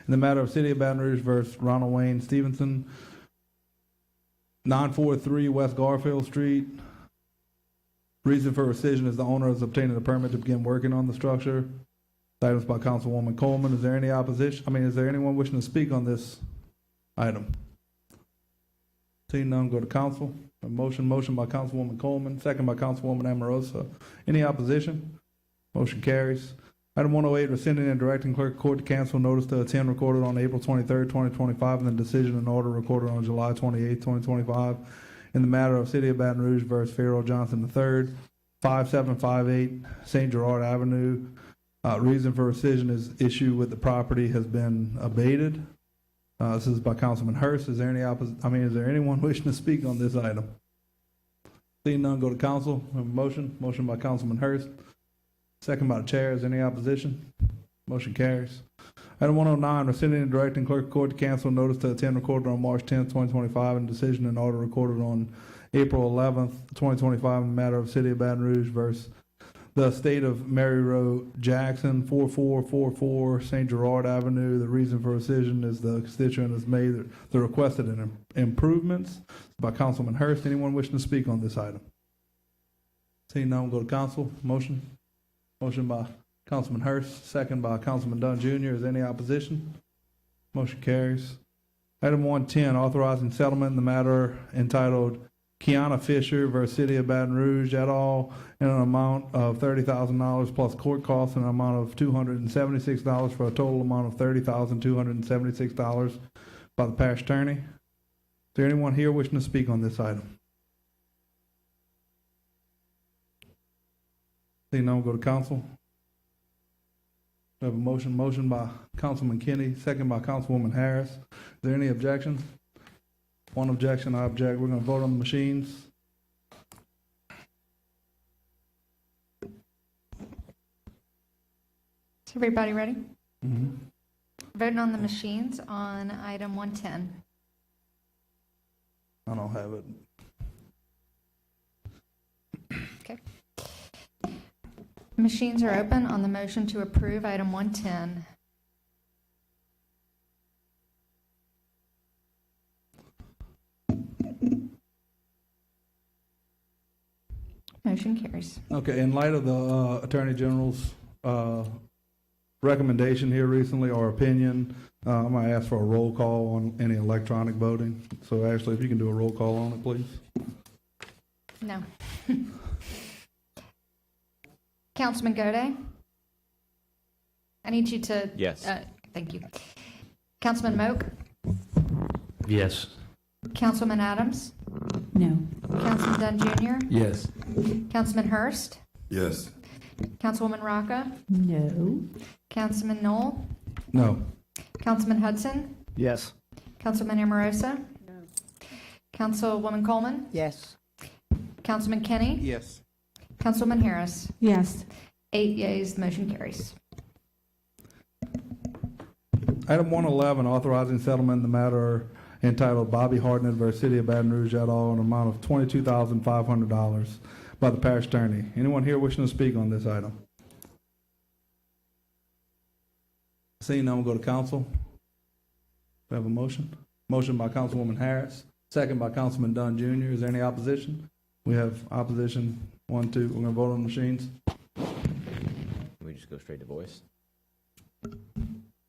in the matter of City of Baton Rouge versus Ronald Wayne Stevenson, 943 West Garfield Street. Reason for rescission is the owner is obtaining a permit to begin working on the structure. Items by Councilwoman Coleman. Is there any opposition? Is there anyone wishing to speak on this item? Seeing none, go to council. A motion by Councilwoman Coleman, second by Councilwoman Amorosa. Any opposition? Motion carries. Item 108, rescinding and directing clerk of court to cancel notice to attend recorded on April 23rd, 2025, and the decision and order recorded on July 28th, 2025, in the matter of City of Baton Rouge versus Pharaoh Johnson III, 5758 St. Gerard Avenue. Reason for rescission is issue with the property has been abated. This is by Councilman Hurst. Is there any is there anyone wishing to speak on this item? Seeing none, go to council. We have a motion by Councilman Hurst, second by the chair. Is there any opposition? Motion carries. Item 109, rescinding and directing clerk of court to cancel notice to attend recorded on March 10th, 2025, and decision and order recorded on April 11th, 2025, in the matter of City of Baton Rouge versus the State of Mary Road Jackson, 4444 St. Gerard Avenue. The reason for rescission is the constituent has made the requested improvements. By Councilman Hurst. Anyone wishing to speak on this item? Seeing none, go to council. Motion? Motion by Councilman Hurst, second by Councilman Dunn Jr. Is there any opposition? Motion carries. Item 110, authorizing settlement in the matter entitled Kiana Fisher versus City of Baton Rouge et al. In an amount of $30,000 plus court costs and an amount of $276 for a total amount of $30,276 by the parish attorney. Is there anyone here wishing to speak on this item? Seeing none, we'll go to council. We have a motion by Councilman Kenny, second by Councilwoman Harris. Is there any objections? One objection, I object. We're going to vote on the machines. Is everybody ready? Mm-hmm. Voting on the machines on item 110. I don't have it. Okay. Machines are open on the motion to approve item 110. Motion carries. Okay, in light of the Attorney General's recommendation here recently, or opinion, I'm going to ask for a roll call on any electronic voting. So Ashley, if you can do a roll call on it, please. No. Councilman Gode? I need you to... Yes. Thank you. Councilman Moak? Yes. Councilman Adams? No. Councilman Dunn Jr.? Yes. Councilman Hurst? Yes. Councilwoman Rocca? No. Councilman Knoll? No. Councilman Hudson? Yes. Councilman Amorosa? No. Councilwoman Coleman? Yes. Councilman Kenny? Yes. Councilwoman Harris? Yes. 8 yeas, the motion carries. Item 111, authorizing settlement in the matter entitled Bobby Hartnett versus City of Baton Rouge et al. An amount of $22,500 by the parish attorney. Anyone here wishing to speak on this item? Seeing none, we'll go to council. We have a motion. Motion by Councilwoman Harris, second by Councilman Dunn Jr. Is there any opposition? We have opposition. 1, 2. We're going to vote on the machines. We just go straight to voice.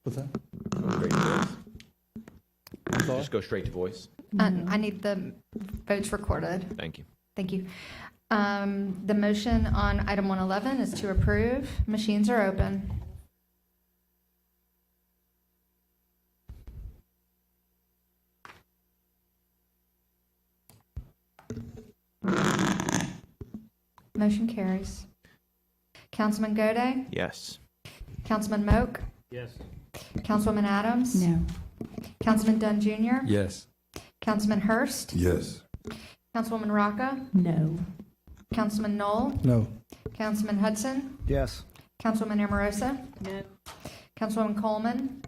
What's that? Go straight to voice. I'm sorry? Just go straight to voice. I need the votes recorded. Thank you. Thank you. The motion on item 111 is to approve. Machines are open. Motion carries. Councilman Gode? Yes. Councilman Moak? Yes. Councilwoman Adams? No. Councilman Dunn Jr.? Yes. Councilman Hurst? Yes. Councilwoman Rocca? No. Councilman Knoll? No. Councilman Hudson? Yes. Councilwoman Amorosa? No. Councilwoman Coleman?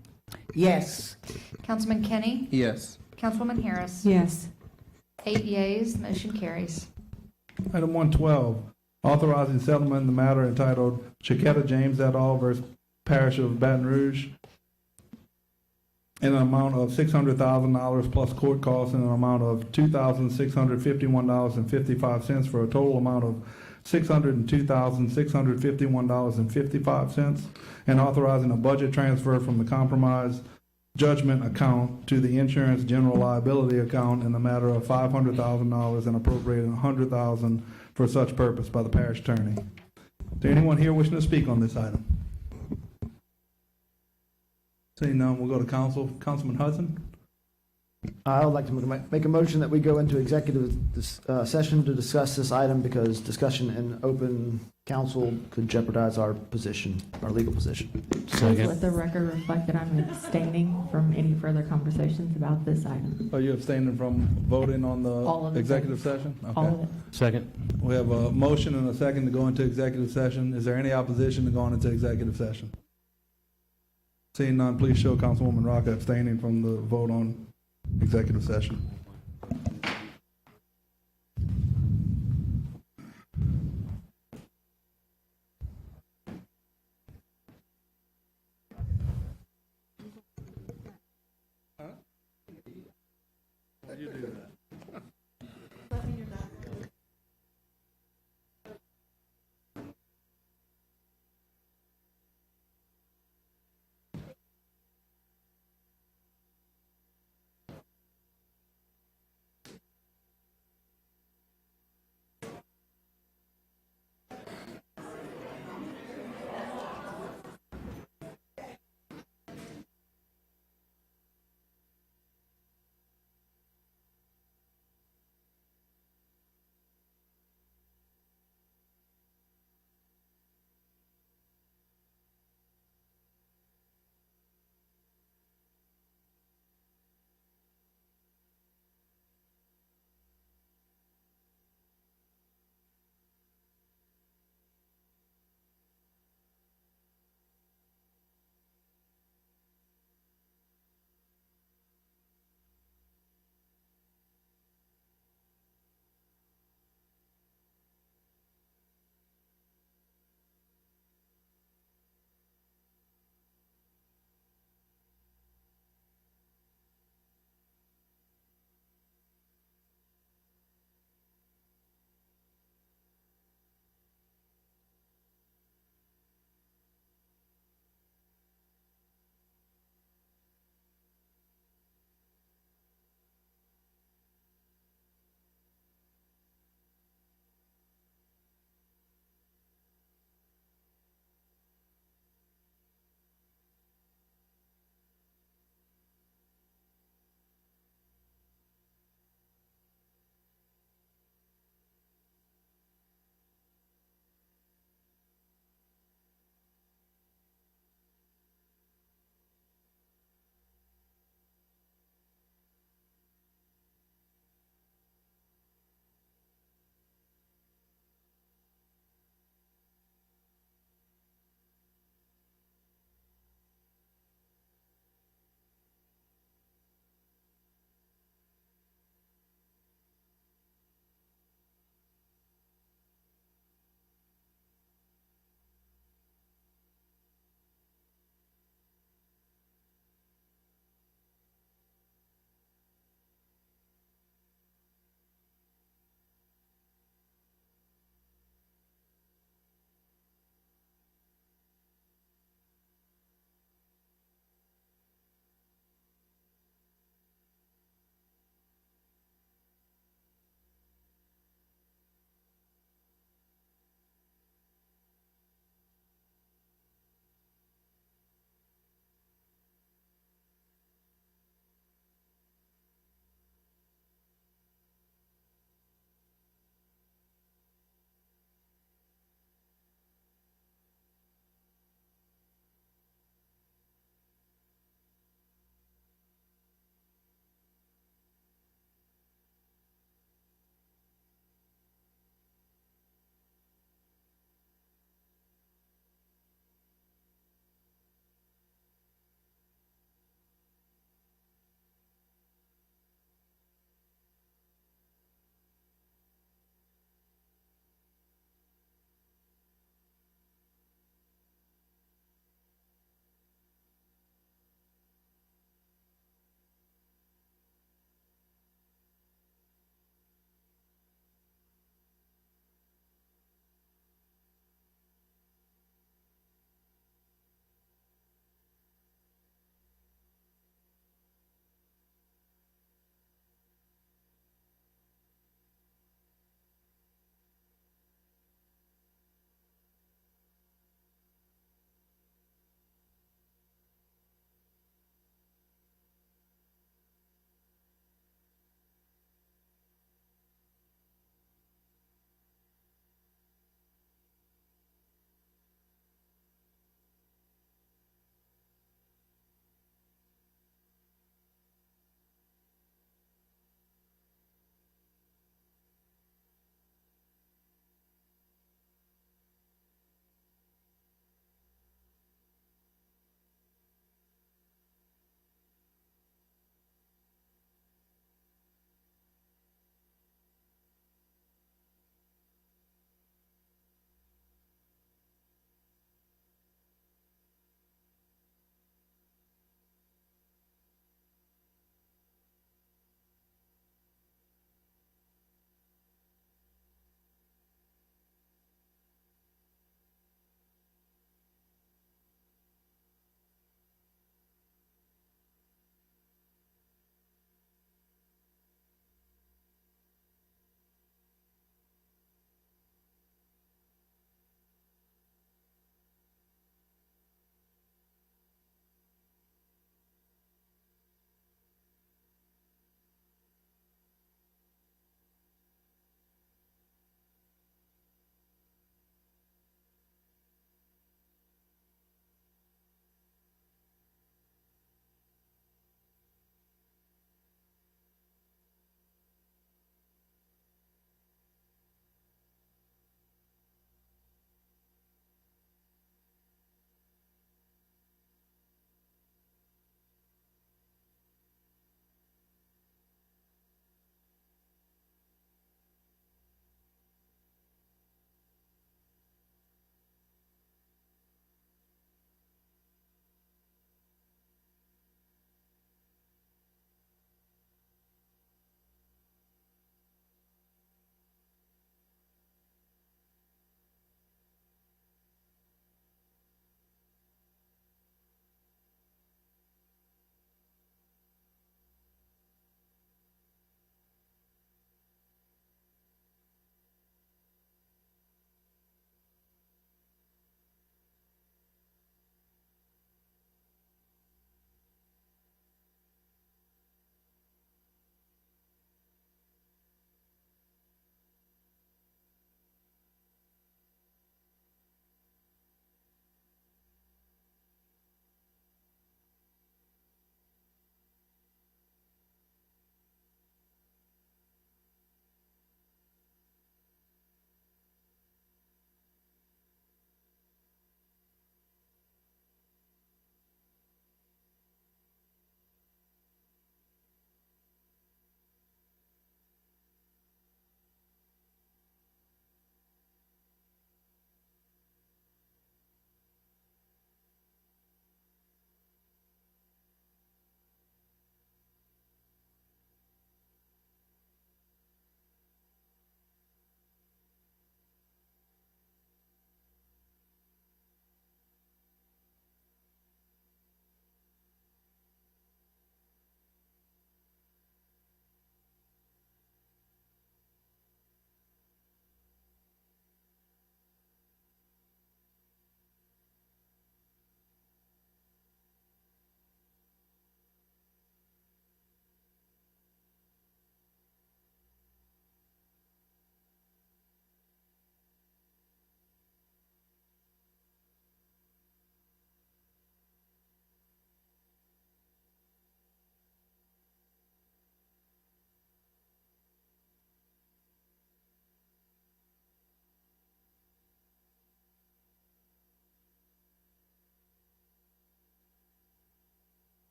Yes. Councilman Kenny? Yes. Councilwoman Harris? Yes. 8 yeas, motion carries. Item 112, authorizing settlement in the matter entitled Chiquetta James et al. Versus Parish of Baton Rouge in an amount of $600,000 plus court costs and an amount of $2,651.55 for a total amount of $602,651.55, and authorizing a budget transfer from the compromise judgment account to the insurance general liability account in the matter of $500,000 and appropriating $100,000 for such purpose by the parish attorney. Is there anyone here wishing to speak on this item? Seeing none, we'll go to council. Councilman Hudson? I would like to make a motion that we go into executive session to discuss this item because discussion in open council could jeopardize our position, our legal position. Let the record reflect that I'm abstaining from any further conversations about this item. Are you abstaining from voting on All of the it. executive session? All Okay. of it. Second. We have a motion and a second to go into executive session. Is there any opposition to going into executive session? Seeing none, please show Councilwoman Rocca abstaining from the vote on executive session. You do that.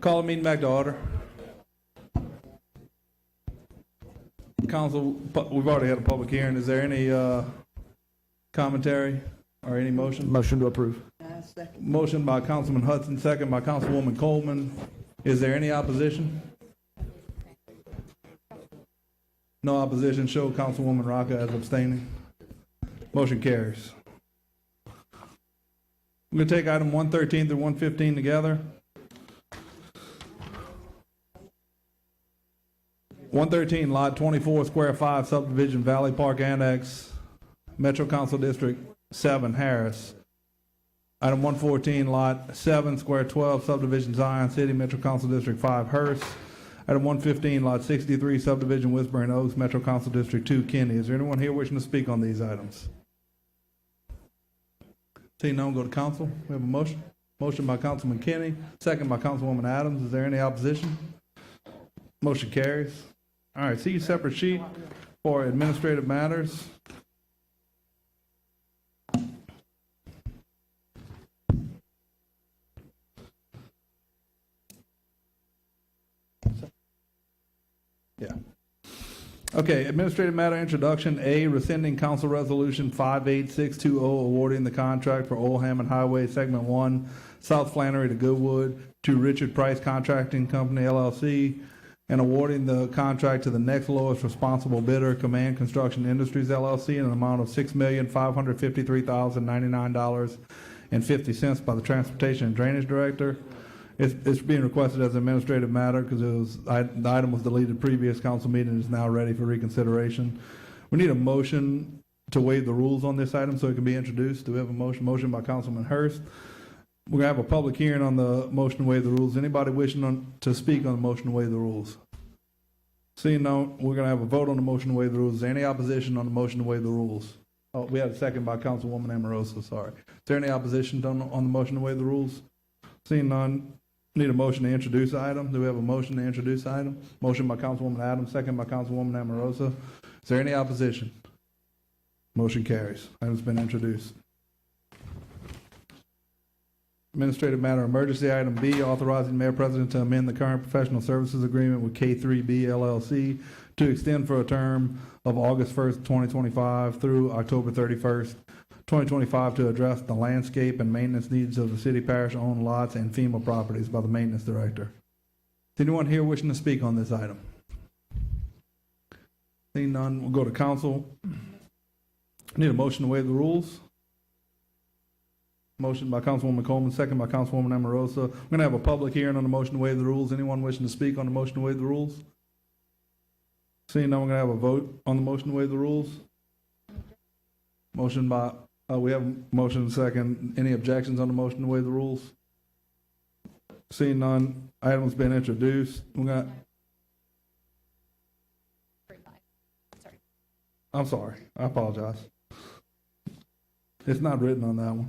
Call the meeting back to order. Council, we've already had a public hearing. Is there any commentary or any motion? Motion to approve. Motion by Councilman Hudson, second by Councilwoman Coleman. Is there any opposition? No opposition. Show Councilwoman Rocca as abstaining. Motion carries. We're going to take item 113 through 115 together. 113, Lot 24, Square 5, Subdivision Valley Park Annex, Metro Council District 7, Harris. Item 114, Lot 7, Square 12, Subdivision Zion City, Metro Council District 5, Hearst. Item 115, Lot 63, Subdivision Whispering Oaks, Metro Council District 2, Kenny. Is there anyone here wishing to speak on these items? Seeing none, go to council. We have a motion. Motion by Councilman Kenny, second by Councilwoman Adams. Is there any opposition? Motion carries. All right, see separate sheet for administrative matters. Yeah. Okay, administrative matter introduction. A, rescinding council resolution 58620, awarding the contract for Old Hammond Highway Segment 1, South Flannery to Goodwood to Richard Price Contracting Company, LLC, and awarding the contract to the next lowest responsible bidder, Command Construction Industries, LLC, in an amount of $6,553,099.50 by the Transportation and Drainage Director. It's being requested as an administrative matter because the item was deleted previous council meeting and is now ready for reconsideration. We need a motion to waive the rules on this item so it can be introduced. Do we have a motion? Motion by Councilman Hurst. We're going to have a public hearing on the motion to waive the rules. Anybody wishing to speak on the motion to waive the rules? Seeing none, we're going to have a vote on the motion to waive the rules. Is there any opposition on the motion to waive the rules? Oh, we had a second by Councilwoman Amoroso, sorry. Is there any opposition on the motion to waive the rules? Seeing none, need a motion to introduce the item. Do we have a motion to introduce the item? Motion by Councilwoman Adams, second by Councilwoman Amoroso. Is there any opposition? Motion carries. Item's been introduced. Administrative matter emergency item B, authorizing Mayor President to amend the current professional services agreement with K3B LLC to extend for a term of August 1st, 2025 through October 31st, 2025 to address the landscape and maintenance needs of the city parish-owned lots and FEMA properties by the maintenance director. Is anyone here wishing to speak on this item? Seeing none, we'll go to council. Need a motion to waive the rules. Motion by Councilwoman Coleman, second by Councilwoman Amoroso. We're going to have a public hearing on the motion to waive the rules. Anyone wishing to speak on the motion to waive the rules? Seeing none, we're going to have a vote on the motion to waive the rules. Motion by, we have a motion second. Any objections on the motion to waive the rules? Seeing none, item's been introduced. I'm sorry, I apologize. It's not written on that one.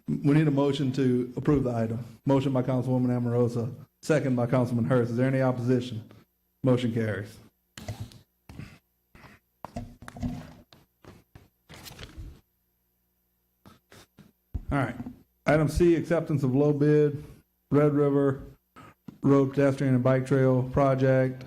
We need a motion to approve the item. Motion by Councilwoman Amoroso, second by Councilman Hurst. Is there any opposition? Motion carries. All right. Item C, acceptance of low bid, Red River Road Pedestrian and Bike Trail Project.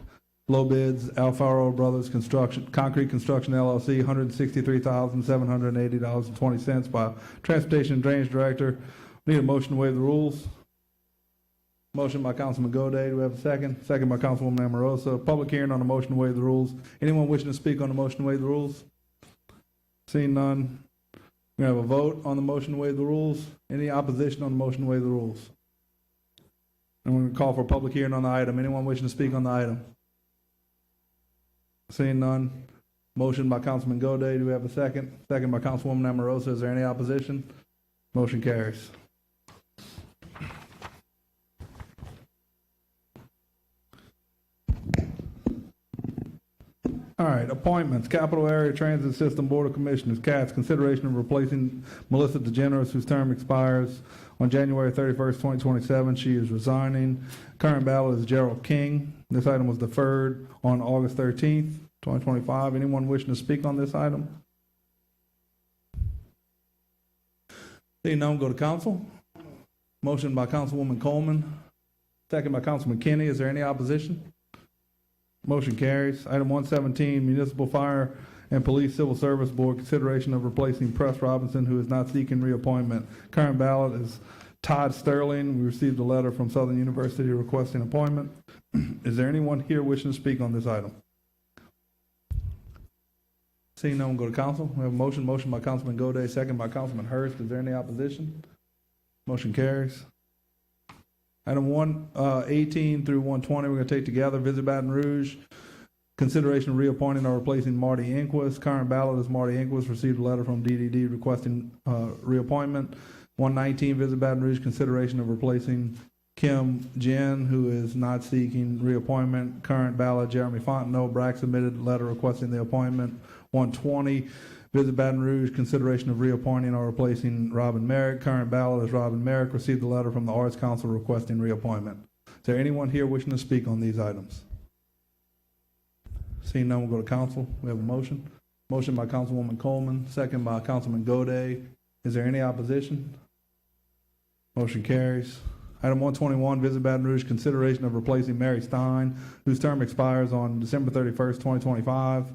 Low bids, Alfaro Brothers Concrete Construction LLC, $163,780.20 by Transportation and Drainage Director. Need a motion to waive the rules. Motion by Councilman Goday. Do we have a second? Second by Councilwoman Amoroso. Public hearing on the motion to waive the rules. Anyone wishing to speak on the motion to waive the rules? Seeing none, we have a vote on the motion to waive the rules. Any opposition on the motion to waive the rules? And we're going to call for a public hearing on the item. Anyone wishing to speak on the item? Seeing none, motion by Councilman Goday. Do we have a second? Second by Councilwoman Amoroso. Is there any opposition? Motion carries. All right, appointments. Capital Area Transit System Board of Commissioners, CATS, consideration of replacing Melissa DeGeneres, whose term expires on January 31st, 2027. She is resigning. Current ballot is Gerald King. This item was deferred on August 13th, 2025. Anyone wishing to speak on this item? Seeing none, go to council. Motion by Councilwoman Coleman, second by Councilman Kenny. Is there any opposition? Motion carries. Item 117, Municipal Fire and Police Civil Service Board, consideration of replacing Press Robinson, who is not seeking reappointment. Current ballot is Todd Sterling. We received a letter from Southern University requesting appointment. Is there anyone here wishing to speak on this item? Seeing no one, go to council. We have a motion by Councilman Goday, second by Councilman Hurst. Is there any opposition? Motion carries. Item 118 through 120, we're going to take together. Visit Baton Rouge, consideration of reappointing or replacing Marty Inquist. Current ballot is Marty Inquist. Received a letter from DDD requesting reappointment. 119, Visit Baton Rouge, consideration of replacing Kim Jen, who is not seeking reappointment. Current ballot, Jeremy Fontenot. Brack submitted a letter requesting the appointment. 120, Visit Baton Rouge, consideration of reappointing or replacing Robin Merrick. Current ballot is Robin Merrick. Received a letter from the Arts Council requesting reappointment. Is there anyone here wishing to speak on these items? Seeing none, we'll go to council. We have a motion. Motion by Councilwoman Coleman, second by Councilman Goday. Is there any opposition? Motion carries. Item 121, Visit Baton Rouge, consideration of replacing Mary Stein, whose term expires on December 31st, 2025,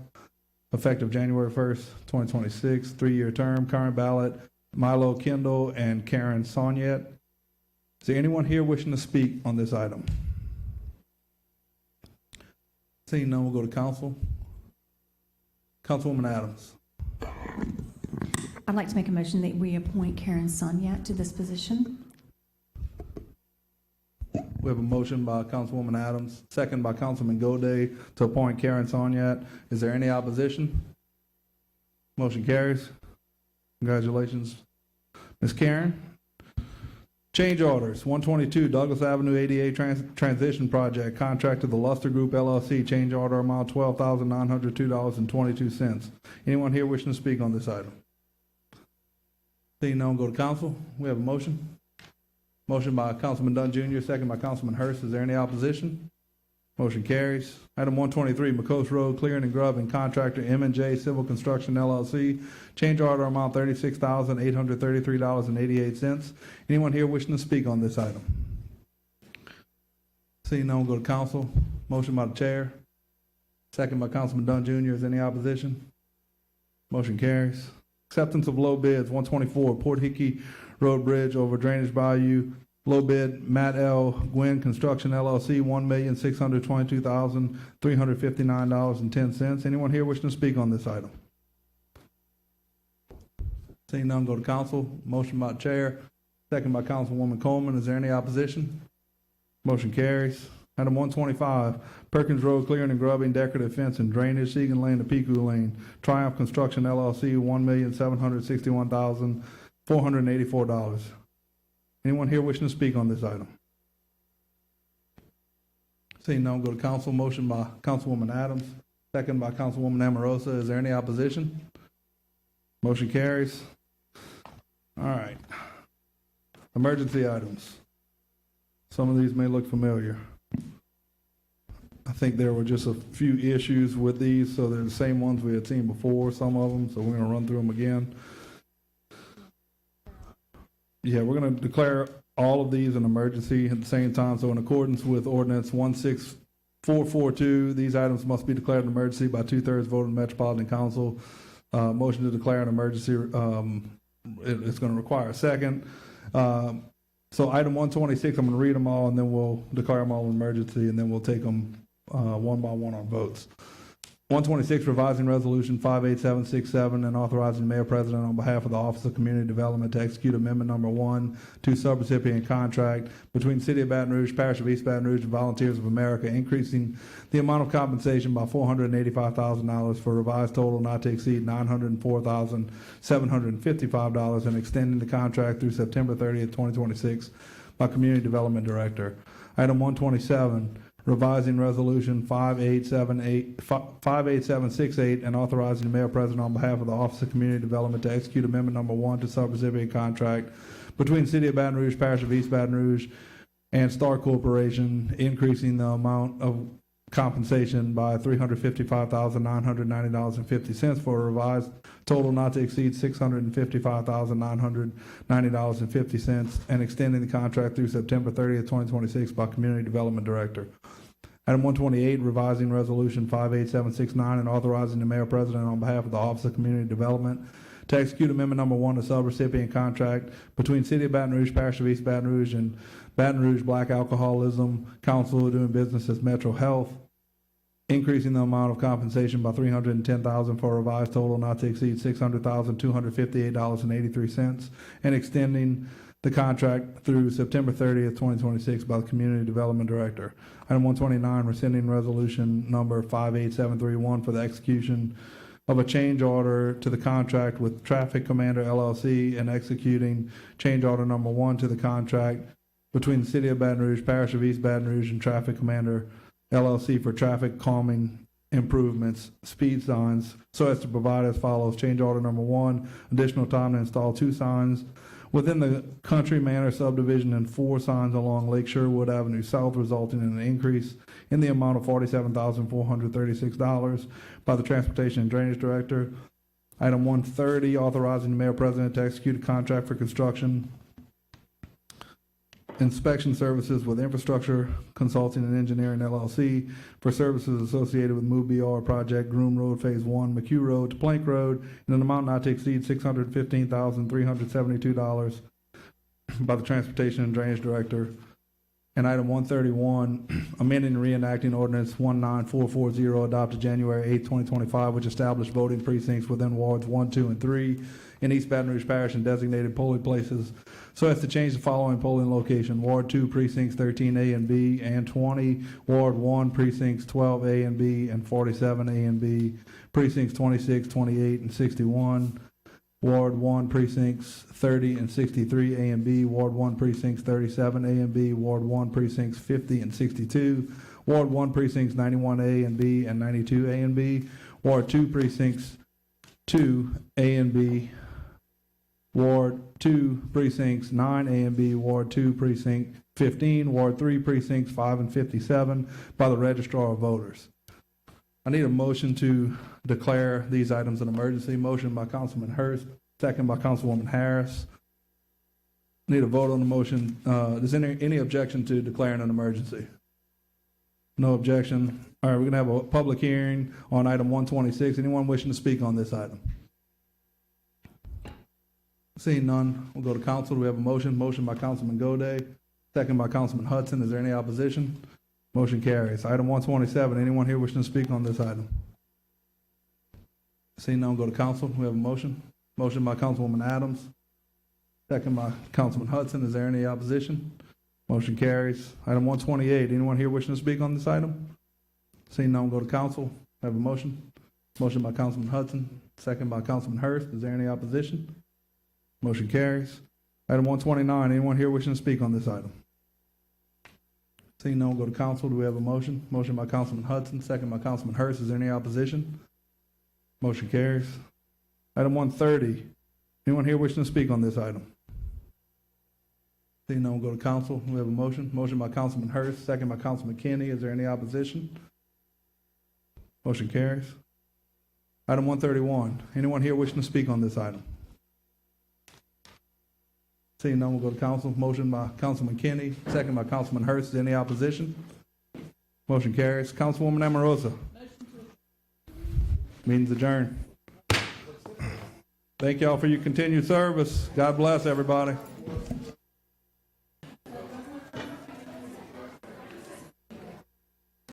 effective January 1st, 2026, three-year term. Current ballot, Milo Kendall and Karen Sonyet. Is there anyone here wishing to speak on this item? Seeing none, we'll go to council. Councilwoman Adams. I'd like to make a motion that we appoint Karen Sonyat to this position. We have a motion by Councilwoman Adams, second by Councilman Goday to appoint Karen Sonyat. Is there any opposition? Motion carries. Congratulations, Ms. Karen. Change orders, 122 Douglas Avenue ADA Transition Project, contract to the Luster Group LLC, change order amount $12,902.22. Anyone here wishing to speak on this item? Seeing none, go to council. We have a motion. Motion by Councilman Dunn Jr., second by Councilman Hurst. Is there any opposition? Motion carries. Item 123, McCoast Road Clearing and Grubbing, contractor M&J Civil Construction LLC, change order amount $36,833.88. Anyone here wishing to speak on this item? Seeing no one, go to council. Motion by the chair, second by Councilman Dunn Jr. Is there any opposition? Motion carries. Acceptance of low bids, 124 Port Hickey Road Bridge over Drainage Bayou. Low bid, Matt L. Gwynn Construction LLC, $1,622,359.10. Anyone here wishing to speak on this item? Seeing none, go to council. Motion by chair, second by Councilwoman Coleman. Is there any opposition? Motion carries. Item 125, Perkins Road Clearing and Grubbing, Decorative Fence and Drainage, Segan Lane to Piku Lane. Triumph Construction LLC, $1,761,484. Anyone here wishing to speak on this item? Seeing none, go to council. Motion by Councilwoman Adams, second by Councilwoman Amorosa. Is there any opposition? Motion carries. All right. Emergency items. Some of these may look familiar. I think there were just a few issues with these, so they're the same ones we had seen before, some of them, so we're going to run through them again. Yeah, we're going to declare all of these an emergency at the same time. So in accordance with Ordinance 16442, these items must be declared an emergency by 2/3 vote of the Metropolitan Council. Motion to declare an emergency, it's going to require a second. So item 126, I'm going to read them all, and then we'll declare them all an emergency, and then we'll take them one by one on votes. 126, revising resolution 58767 and authorizing the mayor president on behalf of the Office of Community Development to execute amendment number 1 to subrecipient contract between City of Baton Rouge, Parish of East Baton Rouge, and Volunteers of America, increasing the amount of compensation by $485,000 for a revised total not to exceed $904,755 and extending the contract through September 30th, 2026 by Community Development Director. Item 127, revising resolution 58768 and authorizing the mayor president on behalf of the Office of Community Development to execute amendment number 1 to subrecipient contract between City of Baton Rouge, Parish of East Baton Rouge, and Star Corporation, increasing the amount of compensation by $355,990.50 for a revised total not to exceed $655,990.50 and extending the contract through September 30th, 2026 by Community Development Director. Item 128, revising Resolution 58769 and authorizing the Mayor President on behalf of the Office of Community Development to execute Amendment Number 1 to subrecipient contract between City of Baton Rouge, Parish of East Baton Rouge, and Baton Rouge Black Alcoholism Council doing business as Metro Health, increasing the amount of compensation by $310,000 for a revised total not to exceed $600,258.83, and extending the contract through September 30th, 2026 by the Community Development Director. Item 129, rescinding Resolution Number 58731 for the execution of a change order to the contract with Traffic Commander LLC and executing change order number 1 to the contract between the City of Baton Rouge, Parish of East Baton Rouge, and Traffic Commander LLC for traffic calming improvements, speed signs, so as to provide as follows. Change order number 1, additional time to install 2 signs within the Country Manor subdivision and 4 signs along Lake Sherwood Avenue South, resulting in an increase in the amount of $47,436 by the Transportation and Drainage Director. Item 130, authorizing the Mayor President to execute a contract for construction inspection services with Infrastructure Consulting and Engineering LLC for services associated with Move BR Project, Groom Road Phase 1, McHugh Road to Plank Road, in an amount not to exceed $615,372 by the Transportation and Drainage Director. And item 131, amending and reenacting ordinance 19440 adopted January 8, 2025, which established voting precincts within wards 1, 2, and 3 in East Baton Rouge Parish and designated polling places so as to change the following polling location: Ward 2 precincts 13A and B and 20, Ward 1 precincts 12A and B and 47A and B, precincts 26, 28, and 61, Ward 1 precincts 30 and 63 A and B, Ward 1 precincts 37 A and B, Ward 1 precincts 50 and 62, Ward 1 precincts 91 A and B and 92 A and B, Ward 2 precincts 2 A and B, Ward 2 precincts 9 A and B, Ward 2 precinct 15, Ward 3 precincts 5 and 57 by the Registrar of Voters. I need a motion to declare these items an emergency. Motion by Councilman Hurst, second by Councilwoman Harris. Need a vote on the motion. Is any objection to declaring an emergency? No objection. All right, we're going to have a public hearing on item 126. Anyone wishing to speak on this item? Seeing none, we'll go to council. Do we have a motion? Motion by Councilman Goday, second by Councilman Hudson. Is there any opposition? Motion carries. Item 127, anyone here wishing to speak on this item? Seeing none, we'll go to council. We have a motion. Motion by Councilwoman Adams, second by Councilman Hudson. Is there any opposition? Motion carries. Item 128, anyone here wishing to speak on this item? Seeing none, we'll go to council. We have a motion. Motion by Councilman Hudson, second by Councilman Hurst. Is there any opposition? Motion carries. Item 129, anyone here wishing to speak on this item? Seeing none, we'll go to council. Do we have a motion? Motion by Councilman Hudson, second by Councilman Hurst. Is there any opposition? Motion carries. Item 130, anyone here wishing to speak on this item? Seeing none, we'll go to council. We have a motion. Motion by Councilman Hurst, second by Councilman Kenny. Is there any opposition? Motion carries. Item 131, anyone here wishing to speak on this item? Seeing none, we'll go to council. Motion by Councilman Kenny, second by Councilman Hurst. Is there any opposition? Motion carries. Councilwoman Amorosa. Meeting's adjourned. Thank y'all for your continued service. God bless everybody.